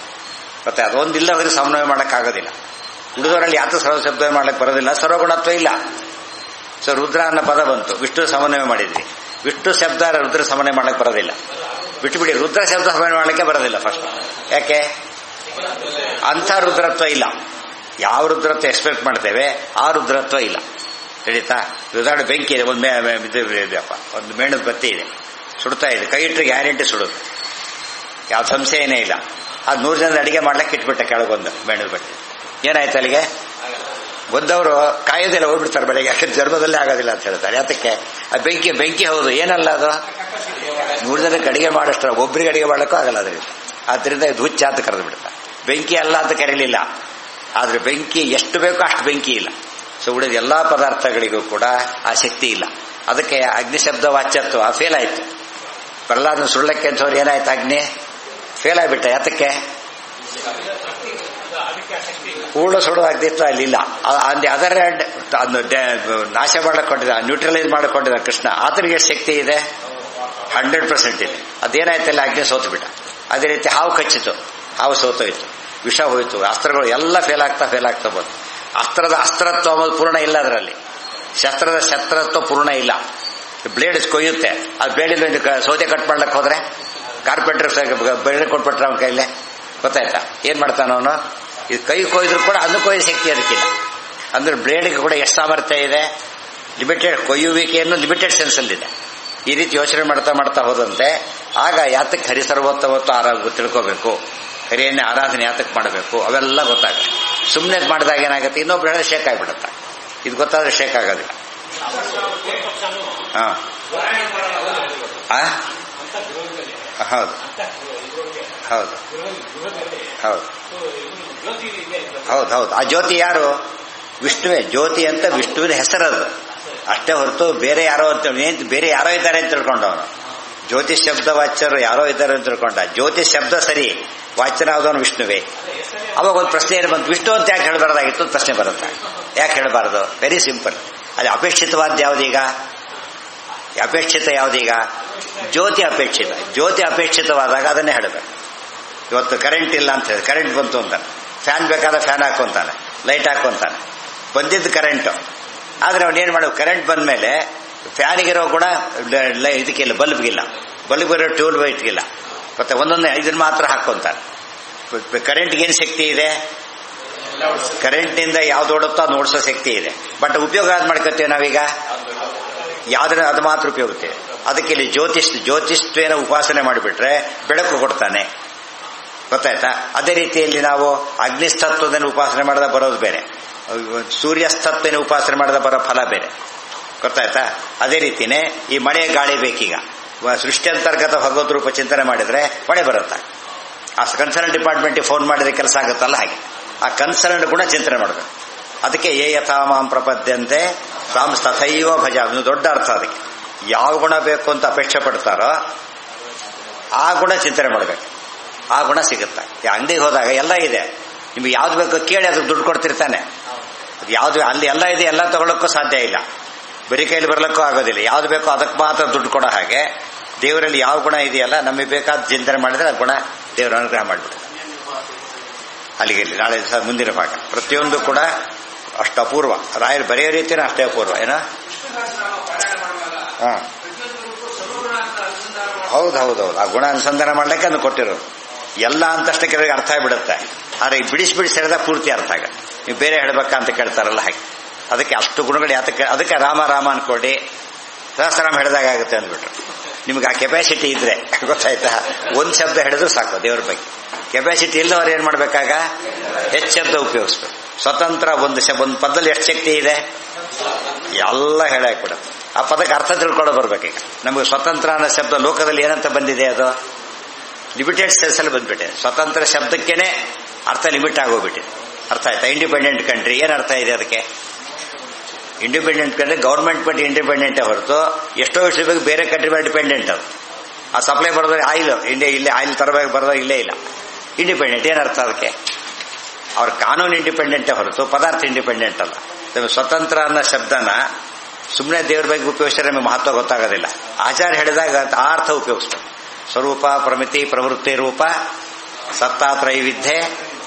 ಮತ್ತೆ ಅದೊಂದಿಲ್ಲ ಅಂದ್ರೆ ಸಮನ್ವಯ ಮಾಡೋಕ್ಕಾಗೋದಿಲ್ಲ. ಉಳಿದವರಲ್ಲಿ ಯಾತ ಸರ್ವಶಬ್ದ ಮಾಡ್ಲಿಕ್ಕೆ ಬರೋದಿಲ್ಲ, ಸರ್ವಗುಣತ್ವ ಇಲ್ಲ. ಸೊ ರುದ್ರ ಅನ್ನೋ ಪದ ಬಂತು, ವಿಷ್ಣು ಸಮನ್ವಯ ಮಾಡಿದ್ವಿ. ವಿಷ್ಣು ಶಬ್ದ ರುದ್ರ ಸಮನ್ವಯ ಮಾಡಕ್ಕೆ ಬರೋದಿಲ್ಲ. ಬಿಟ್ಟುಬಿಡಿ, ರುದ್ರ ಶಬ್ದ ಸಮನ್ವಯ ಮಾಡಲಿಕ್ಕೆ ಬರೋದಿಲ್ಲ ಫಸ್ಟ್. ಯಾಕೆ? ಅಂಥ ರುದ್ರತ್ವ ಇಲ್ಲ. ಯಾವ ರುದ್ರತ್ವ ಎಕ್ಸ್ಪೆಕ್ಟ್ ಮಾಡ್ತೇವೆ ಆ ರುದ್ರತ್ವ ಇಲ್ಲ. ತಿಳಿತಾ? ಉದಾಹರಣೆ ಬೆಂಕಿ ಇದೆ, ಒಂದು ಮೇಣದ ಬತ್ತಿ ಇದೆ, ಸುಡ್ತಾ ಇದೆ, ಕೈ ಇಟ್ಟರೆ ಗ್ಯಾರಂಟಿ ಸುಡುತ್ತೆ, ಯಾವ ಸಂಶಯನೇ ಇಲ್ಲ. ಅದು 100 ಜನದ ಅಡಿಗೆ ಮಾಡ್ಲಿಕ್ಕೆ ಇಟ್ಬಿಟ್ಟೆ ಕೆಳಗೊಂದು ಮೇಣದ ಬತ್ತಿ. ಏನಾಯ್ತು ಅಲ್ಲಿಗೆ? ಬಂದವರು ಕಾಯೋದೆಲ್ಲ ಹೋಗ್ಬಿಡ್ತಾರೆ ಬೆಳಗ್ಗೆ, ಯಾಕೆ ಜನ್ಮದಲ್ಲೇ ಆಗೋದಿಲ್ಲ ಅಂತ ಹೇಳ್ತಾರೆ. ಯಾತಕ್ಕೆ? ಆ ಬೆಂಕಿ ಹೌದು, ಏನಲ್ಲ ಅದು 100 ಜನಕ್ಕೆ ಅಡಿಗೆ ಮಾಡಷ್ಟು ಒಬ್ಬರಿಗೆ ಅಡಿಗೆ ಮಾಡಕ್ಕೂ ಆಗಲ್ಲ ಅದರಿಂದ. ಆದ್ದರಿಂದ ಇದು ಹುಚ್ಚ ಅಂತ ಕರೆದು ಬಿಡುತ್ತೆ. ಬೆಂಕಿ ಅಲ್ಲ ಅಂತ ಕರೀಲಿಲ್ಲ, ಆದ್ರೆ ಬೆಂಕಿ ಎಷ್ಟು ಬೇಕೋ ಅಷ್ಟು ಬೆಂಕಿ ಇಲ್ಲ. ಸೊ ಉಳಿದ ಎಲ್ಲಾ ಪದಾರ್ಥಗಳಿಗೂ ಕೂಡ ಆ ಶಕ್ತಿ ಇಲ್ಲ. ಅದಕ್ಕೆ ಅಗ್ನಿ ಶಬ್ದ ವಾಚ್ಯತ್ವ ಫೇಲ್ ಆಯ್ತು. ಪ್ರಹ್ಲಾದನ ಸುಳ್ಳಕ್ಕೆ ಅಂತವ್ರು ಏನಾಯ್ತು? ಅಗ್ನಿ ಫೇಲ್ ಆಗಿಬಿಟ್ಟ. ಯಾತಕ್ಕೆ? ಪೂರ್ಣ ಸುಡುವಾಗ್ದಿತ್ತು, ಅಲ್ಲಿಲ್ಲ. ಅದರ ನಾಶ ಮಾಡಕ್ ಕೊಟ್ಟಿದ್ದ, ನ್ಯೂಟ್ರಲೈಸ್ ಮಾಡಿಕೊಂಡಿದ್ದ ಕೃಷ್ಣ. ಆತನಿಗೆ ಶಕ್ತಿ ಇದೆ, 100% ಇದೆ. ಅದೇನಾಯ್ತಲ್ಲ, ಅಗ್ನಿ ಸೋತು ಬಿಟ್ಟ. ಅದೇ ರೀತಿ ಹಾವು ಕಚ್ಚಿತು, ಹಾವು ಸೋತೋಯ್ತು, ವಿಷ ಹೋಯ್ತು, ಅಸ್ತ್ರಗಳು ಎಲ್ಲ ಫೇಲ್ ಆಗ್ತಾ ಬಂತು. ಅಸ್ತ್ರತ್ವ ಅನ್ನೋದು ಪೂರ್ಣ ಇಲ್ಲ ಅದರಲ್ಲಿ. ಶಸ್ತ್ರದ ಶಸ್ತ್ರತ್ವ ಪೂರ್ಣ ಇಲ್ಲ. ಬ್ಲೇಡ್ ಕೊಯ್ಯುತ್ತೆ, ಅದು ಬ್ಲೇಡಿಂದ ಸೌದೆ ಕಟ್ ಮಾಡ್ಲಿಕ್ಕೆ ಹೋದ್ರೆ ಕಾರ್ಪೆಂಟರ್ ಬ್ಲೇಡ್ ಕೊಟ್ಬಿಟ್ರೆ ಅವನ ಕೈಲೇ. ಗೊತ್ತಾಯ್ತಾ? ಏನ್ ಮಾಡ್ತಾನ ಅವನು? ಇದು ಕೈ ಕೊಯ್ದ್ರು ಕೂಡ ಅದನ್ನು ಕೊಯ್ಯೋ ಶಕ್ತಿ ಅದಕ್ಕಿಲ್ಲ. ಅಂದ್ರೆ ಬ್ಲೇಡ್ಗೆ ಕೂಡ ಎಷ್ಟು ಸಾಮರ್ಥ್ಯ ಇದೆ? ಲಿಮಿಟೆಡ್. ಕೊಯ್ಯುವಿಕೆಯನ್ನು ಲಿಮಿಟೆಡ್ ಸೆನ್ಸಲ್ಲಿದೆ. ಈ ರೀತಿ ಯೋಚನೆ ಮಾಡ್ತಾ ಹೋದಂತೆ ಆಗ ಯಾತಕ್ಕೆ ಹರಿಸರ್ವೋತ್ತಮತ್ವ ತಿಳ್ಕೋಬೇಕು, ಹರಿಯನ್ನೇ ಆರಾಧನೆ ಯಾತಕ್ಕೆ ಮಾಡಬೇಕು, ಅವೆಲ್ಲ ಗೊತ್ತಾಗುತ್ತೆ. ಸುಮ್ಮನೆ ಮಾಡಿದಾಗ ಏನಾಗುತ್ತೆ, ಇನ್ನೊಬ್ರು ಹೇಳಿದ್ರೆ ಶೇಕ್ ಆಗಿಬಿಡುತ್ತೆ. ಇದು ಗೊತ್ತಾದ್ರೆ ಶೇಕ್ ಆಗೋದಿಲ್ಲ. ಹೌದು ಹೌದು ಹೌದು ಹೌದು ಹೌದು. ಆ ಜ್ಯೋತಿ ಯಾರು? ವಿಷ್ಣುವೇ. ಜ್ಯೋತಿ ಅಂತ ವಿಷ್ಣುವಿನ ಹೆಸರದು ಅಷ್ಟೇ ಹೊರತು ಬೇರೆ ಯಾರೋ ಅಂತ ಬೇರೆ ಯಾರೋ ಇದ್ದಾರೆ ಅಂತ ತಿಳ್ಕೊಂಡವನು. ಜ್ಯೋತಿಷ್ ಶಬ್ದ ವಾಚ್ಯರು ಯಾರೋ ಇದ್ದಾರೆ ಅಂತ ತಿಳ್ಕೊಂಡ. ಜ್ಯೋತಿಷ್ ಶಬ್ದ ಸರಿ, ವಾಚ್ಯನ ಯಾವ್ದವನು ವಿಷ್ಣುವೇ. ಅವಾಗ ಒಂದು ಪ್ರಶ್ನೆ ಏನು ಬಂತು, ವಿಷ್ಣು ಅಂತ ಯಾಕೆ ಹೇಳಬಾರ್ದಾಗಿತ್ತು ಅಂತ ಪ್ರಶ್ನೆ ಬರುತ್ತೆ. ಯಾಕೆ ಹೇಳಬಾರ್ದು? Very simple. ಅದು ಅಪೇಕ್ಷಿತವಾದ ಯಾವುದೀಗ? ಅಪೇಕ್ಷಿತ ಯಾವುದೀಗ? ಜ್ಯೋತಿ ಅಪೇಕ್ಷಿತ. ಜ್ಯೋತಿ ಅಪೇಕ್ಷಿತವಾದಾಗ ಅದನ್ನೇ ಹೇಳಬೇಕು. ಇವತ್ತು ಕರೆಂಟ್ ಇಲ್ಲ ಅಂತ ಹೇಳಿ, ಕರೆಂಟ್ ಬಂತು ಅಂತಾನೆ, ಫ್ಯಾನ್ ಬೇಕಾದ್ರೆ ಫ್ಯಾನ್ ಹಾಕೊಂತಾನೆ, ಲೈಟ್ ಹಾಕೊಂತಾನೆ, ಬಂದಿದ್ದು ಕರೆಂಟು. ಆದ್ರೆ ಅವನೇನು ಮಾಡೋ, ಕರೆಂಟ್ ಬಂದ ಮೇಲೆ ಫ್ಯಾನಿಗಿರೋ ಕೂಡ ಇದಕ್ಕಿಲ್ಲ, ಬಲ್ಬ್ಗಿಲ್ಲ, ಬಲ್ಬ್ಗಿರೋ ಟ್ಯೂಬ್ ಲೈಟ್ಗಿಲ್ಲ. ಮತ್ತೆ ಒಂದೊಂದೇ ಇದನ್ನು ಮಾತ್ರ ಹಾಕೊಂತಾರೆ. ಕರೆಂಟ್ಗೆ ಏನು ಶಕ್ತಿ ಇದೆ? ಕರೆಂಟ್ನಿಂದ ಯಾವ್ದು ಓಡುತ್ತೋ ಅದು ಓಡಿಸೋ ಶಕ್ತಿ ಇದೆ. ಬಟ್ ಉಪಯೋಗ ಯಾವ್ದು ಮಾಡ್ಕೊತೀವಿ ನಾವೀಗ? ಯಾವ್ದ್ರ ಅದು ಮಾತ್ರ ಉಪಯೋಗುತ್ತೆ. ಅದಕ್ಕೆ ಇಲ್ಲಿ ಜ್ಯೋತಿಷ್ವೇನ ಉಪಾಸನೆ ಮಾಡಿಬಿಟ್ರೆ ಬೆಳಕು ಕೊಡ್ತಾನೆ, ಗೊತ್ತಾಯ್ತಾ? ಅದೇ ರೀತಿಯಲ್ಲಿ ನಾವು ಅಗ್ನಿಸ್ತತ್ವದಲ್ಲಿ ಉಪಾಸನೆ ಮಾಡದ ಬರೋದು ಬೇರೆ, ಸೂರ್ಯಸ್ತತ್ವನ ಉಪಾಸನೆ ಮಾಡದ ಬರೋ ಫಲ ಬೇರೆ, ಗೊತ್ತಾಯ್ತಾ? ಅದೇ ರೀತಿನೇ ಈ ಮಳೆ ಗಾಳಿ ಬೇಕೀಗ. ಸೃಷ್ಟಿ ಅಂತರ್ಗತ ಭಗವದ್ ರೂಪ ಚಿಂತನೆ ಮಾಡಿದ್ರೆ ಮಳೆ ಬರುತ್ತಾ? ಆ ಕನ್ಸರ್ನ್ ಡಿಪಾರ್ಟ್ಮೆಂಟ್ಗೆ ಫೋನ್ ಮಾಡಿದ್ರೆ ಕೆಲಸ ಆಗುತ್ತಲ್ಲ, ಹಾಗೆ ಆ ಕನ್ಸರ್ನ್ ಗುಣ ಚಿಂತನೆ ಮಾಡಬೇಕು. ಅದಕ್ಕೆ ಯೇ ಯಥಾ ಮಾಂ ಪ್ರಪದ್ಯಂತೆ ತಾಂ ತಥೈವ ಭಜ. ಅದು ದೊಡ್ಡ ಅರ್ಥ. ಅದಕ್ಕೆ ಯಾವ ಗುಣ ಬೇಕು ಅಂತ ಅಪೇಕ್ಷೆ ಪಡ್ತಾರೋ ಆ ಗುಣ ಚಿಂತನೆ ಮಾಡಬೇಕು, ಆ ಗುಣ ಸಿಗುತ್ತೆ. ಅಂಗಡಿಗೆ ಹೋದಾಗ ಎಲ್ಲ ಇದೆ, ನಿಮ್ಗೆ ಯಾವ್ದು ಬೇಕೋ ಕೇಳಿ ಅದಕ್ಕೆ ದುಡ್ಡು ಕೊಡ್ತಿರ್ತಾನೆ. ಅದು ಯಾವ್ದು ಅಲ್ಲಿ ಎಲ್ಲ ಇದೆ, ಎಲ್ಲ ತಗೊಳ್ಳೋಕ್ಕೂ ಸಾಧ್ಯ ಇಲ್ಲ, ಬರೀ ಕೈಲಿ ಬರ್ಲಿಕ್ಕೂ ಆಗೋದಿಲ್ಲ. ಯಾವ್ದು ಬೇಕೋ ಅದಕ್ಕೆ ಮಾತ್ರ ದುಡ್ಡು ಕೊಡೋ ಹಾಗೆ ದೇವರಲ್ಲಿ ಯಾವ ಗುಣ ಇದೆಯಲ್ಲ ನಮಗೆ ಬೇಕಾದ ಚಿಂತನೆ ಮಾಡಿದ್ರೆ ಆ ಗುಣ ದೇವರ ಅನುಗ್ರಹ ಮಾಡಿಬಿಡುತ್ತೆ. ಅಲ್ಲಿಗೆ ನಾಳೆ ದಿವಸ ಮುಂದಿನ ಭಾಗ ಪ್ರತಿಯೊಂದು ಕೂಡ ಅಷ್ಟು ಅಪೂರ್ವ. ರಾಯರು ಬರೆಯೋ ರೀತಿಯೂ ಅಷ್ಟೇ ಅಪೂರ್ವ. ಏನೋ ಹಾಂ, ಹೌದೌದೌದು. ಆ ಗುಣ ಅನುಸಂಧಾನ ಮಾಡ್ಲಿಕ್ಕೆ ಅದನ್ನು ಕೊಟ್ಟಿರೋದು. ಎಲ್ಲ ಅಂತಷ್ಟೇ ಕೆಲವರಿಗೆ ಅರ್ಥ ಆಗಿಬಿಡುತ್ತೆ, ಆದರೆ ಬಿಡಿಸಿ ಹೇಳಿದಾಗ ಪೂರ್ತಿ ಅರ್ಥ ಆಗುತ್ತೆ. ನೀವು ಬೇರೆ ಹೇಳಬೇಕಾ ಅಂತ ಕೇಳ್ತಾರಲ್ಲ, ಹಾಗೆ ಅದಕ್ಕೆ ಅಷ್ಟು ಗುಣಗಳು ಯಾತಕ್ಕೆ. ಅದಕ್ಕೆ ರಾಮ ರಾಮ ಅನ್ಕೊಡಿ, ಸಹಸ್ರನಾಮ ಹೇಳಿದಾಗ ಆಗುತ್ತೆ ಅಂದ್ಬಿಟ್ರು. ನಿಮ್ಗೆ ಆ ಕೆಪಾಸಿಟಿ ಇದ್ರೆ, ಗೊತ್ತಾಯ್ತಾ, ಒಂದು ಶಬ್ದ ಹೇಳಿದ್ರು ಸಾಕು ದೇವ್ರ ಬಗ್ಗೆ. ಕೆಪಾಸಿಟಿ ಇಲ್ಲದವ್ರು ಏನ್ ಮಾಡ್ಬೇಕಾಗ ಹೆಚ್ಚು ಶಬ್ದ ಉಪಯೋಗಿಸ್ಬೇಕು. ಸ್ವತಂತ್ರ ಒಂದು ಪದದಲ್ಲಿ ಎಷ್ಟು ಶಕ್ತಿ ಇದೆ ಎಲ್ಲ ಹೇಳಾಕ್ಬಿಡುತ್ತೆ. ಆ ಪದಕ್ಕೆ ಅರ್ಥ ತಿಳ್ಕೊಳ್ಳೋ ಬರ್ಬೇಕೀಗ. ನಮಗೆ ಸ್ವತಂತ್ರ ಅನ್ನೋ ಶಬ್ದ ಲೋಕದಲ್ಲಿ ಏನಂತ ಬಂದಿದೆ, ಅದು ಲಿಮಿಟೆಡ್ ಸೆನ್ಸ್ ಅಲ್ಲಿ ಬಂದ್ಬಿಟ್ಟಿದೆ. ಸ್ವತಂತ್ರ ಶಬ್ದಕ್ಕೇನೆ ಅರ್ಥ ಲಿಮಿಟ್ ಆಗೋಗ್ಬಿಟ್ಟಿದೆ. ಅರ್ಥ ಆಯ್ತಾ? ಇಂಡಿಪೆಂಡೆಂಟ್ ಕಂಟ್ರಿ ಏನ್ ಅರ್ಥ ಇದೆ ಅದಕ್ಕೆ? ಇಂಡಿಪೆಂಡೆಂಟ್ ಕಂಟ್ರಿ ಗೌರ್ಮೆಂಟ್ ಬಟ್ ಇಂಡಿಪೆಂಡೆಂಟೇ ಹೊರತು ಎಷ್ಟೋ ವಿಷಯ ಬಗ್ಗೆ ಬೇರೆ ಕಂಟ್ರಿ ಮೇಲೆ ಡಿಪೆಂಡೆಂಟ್. ಅದು ಆ ಸಪ್ಲೈ ಬರೋದ್ರೆ ಆಯಿಲ್ ಇಂಡಿಯಾ ಇಲ್ಲೇ ಆಯಿಲ್ ತರಬೇಕು ಬರೋದು ಇಲ್ಲೇ ಇಲ್ಲ. ಇಂಡಿಪೆಂಡೆಂಟ್ ಏನರ್ಥ ಅದಕ್ಕೆ? ಅವ್ರ ಕಾನೂನು ಇಂಡಿಪೆಂಡೆಂಟೇ ಹೊರತು ಪದಾರ್ಥ ಇಂಡಿಪೆಂಡೆಂಟ್ ಅಲ್ಲ. ಸ್ವತಂತ್ರ ಅನ್ನೋ ಶಬ್ದನ ಸುಮ್ಮನೆ ದೇವ್ರ ಬಗ್ಗೆ ಉಪಯೋಗಿಸಿದ್ರೆ ನಮಗೆ ಮಹತ್ವ ಗೊತ್ತಾಗೋದಿಲ್ಲ. ಆಚಾರ ಹೇಳಿದಾಗ ಆ ಅರ್ಥ ಉಪಯೋಗಿಸ್ಬೇಕು. ಸ್ವರೂಪ ಪ್ರಮಿತಿ ಪ್ರವೃತ್ತಿ ರೂಪ ಸತ್ತಾತ್ರೈವಿಧ್ಯೆ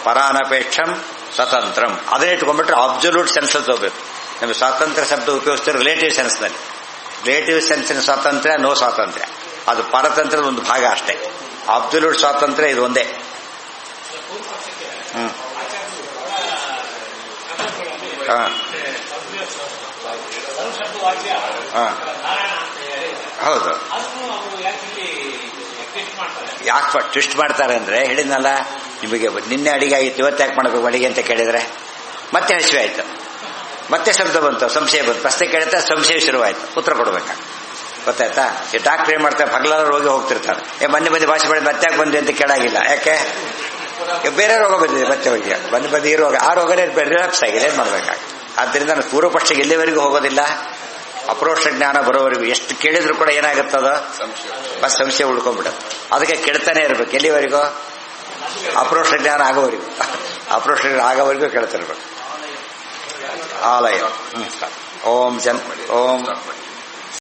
ಪರಾನಪೇಕ್ಷಂ ಸ್ವತಂತ್ರಂ. ಅದನ್ನ ಇಟ್ಕೊಂಡ್ಬಿಟ್ರೆ ಅಬ್ಸಲ್ಯೂಟ್ ಸೆನ್ಸ್ ಅಲ್ಲಿ ತಗೋಬೇಕು. ನಮಗೆ ಸ್ವಾತಂತ್ರ್ಯ ಶಬ್ದ ಉಪಯೋಗಿಸ್ತಾರೆ ರಿಲೇಟಿವ್ ಸೆನ್ಸ್ನಲ್ಲಿ. ರಿಲೇಟಿವ್ ಸೆನ್ಸಿನ ಸ್ವಾತಂತ್ರ್ಯ ನೋ ಸ್ವಾತಂತ್ರ್ಯ, ಅದು ಪರತಂತ್ರದ ಒಂದು ಭಾಗ ಅಷ್ಟೇ. ಅಬ್ಸಲ್ಯೂಟ್ ಸ್ವಾತಂತ್ರ್ಯ ಇದು ಒಂದೇ. ಹೌದು. ಯಾಕೆ ಟ್ವಿಸ್ಟ್ ಮಾಡ್ತಾರೆ ಅಂದ್ರೆ, ಹೇಳಿದ್ನಲ್ಲ ನಿಮಗೆ ನಿನ್ನೆ ಅಡಿಗೆ ಆಗಿತ್ತು ಇವತ್ತು ಯಾಕೆ ಮಾಡಬೇಕು ಅಡಿಗೆ ಅಂತ ಕೇಳಿದ್ರೆ ಮತ್ತೆ ಹಸಿವೆ ಆಯ್ತು, ಮತ್ತೆ ಶಬ್ದ ಬಂತು, ಸಂಶಯ ಬಂತು, ಪ್ರಶ್ನೆ ಕೇಳುತ್ತೆ, ಸಂಶಯ ಶುರುವಾಯ್ತು, ಉತ್ತರ ಕೊಡ್ಬೇಕಾ, ಗೊತ್ತಾಯ್ತಾ? ಈ ಡಾಕ್ಟರ್ ಏನ್ ಮಾಡ್ತಾರೆ, ಹಗಲೆಲ್ಲ ರೋಗಿ ಹೋಗ್ತಿರ್ತಾರೆ, ಮೊನ್ನೆ ಭಾಷೆ ಮಾಡಿ ಮತ್ತೆ ಯಾಕೆ ಬಂದೆ ಅಂತ ಕೇಳಾಗಿಲ್ಲ. ಯಾಕೆ? ಬೇರೆ ರೋಗ ಬಂದಿದೆ, ಮತ್ತೆ ಹೋಗಿ ಬಂದು ಈ ರೋಗ, ಆ ರೋಗನೇ ರಿಲ್ಯಾಪ್ಸ್ ಆಗಿದೆ, ಏನ್ ಮಾಡ್ಬೇಕಾಗ? ಆದ್ದರಿಂದ ನಾನು ಪೂರ್ವಪಕ್ಷಕ್ಕೆ ಎಲ್ಲಿವರೆಗೂ ಹೋಗೋದಿಲ್ಲ, ಅಪ್ರೋಕ್ಷ ಜ್ಞಾನ ಬರೋವರೆಗೂ. ಎಷ್ಟು ಕೇಳಿದ್ರು ಕೂಡ ಏನಾಗುತ್ತದ ಬಸ್ ಸಂಶಯ ಉಳ್ಕೊಂಡ್ಬಿಡುತ್ತೆ. ಅದಕ್ಕೆ ಕೆಡ್ತಾನೆ ಇರ್ಬೇಕು. ಎಲ್ಲಿವರೆಗೂ? ಅಪ್ರೋಕ್ಷ ಜ್ಞಾನ ಆಗೋವರೆಗೂ. ಅಪ್ರೋಕ್ಷ ಜ್ಞಾನ ಆಗೋವರೆಗೂ ಕೇಳ್ತಿರ್ಬೇಕು. ಆಲಯ. ಓಂ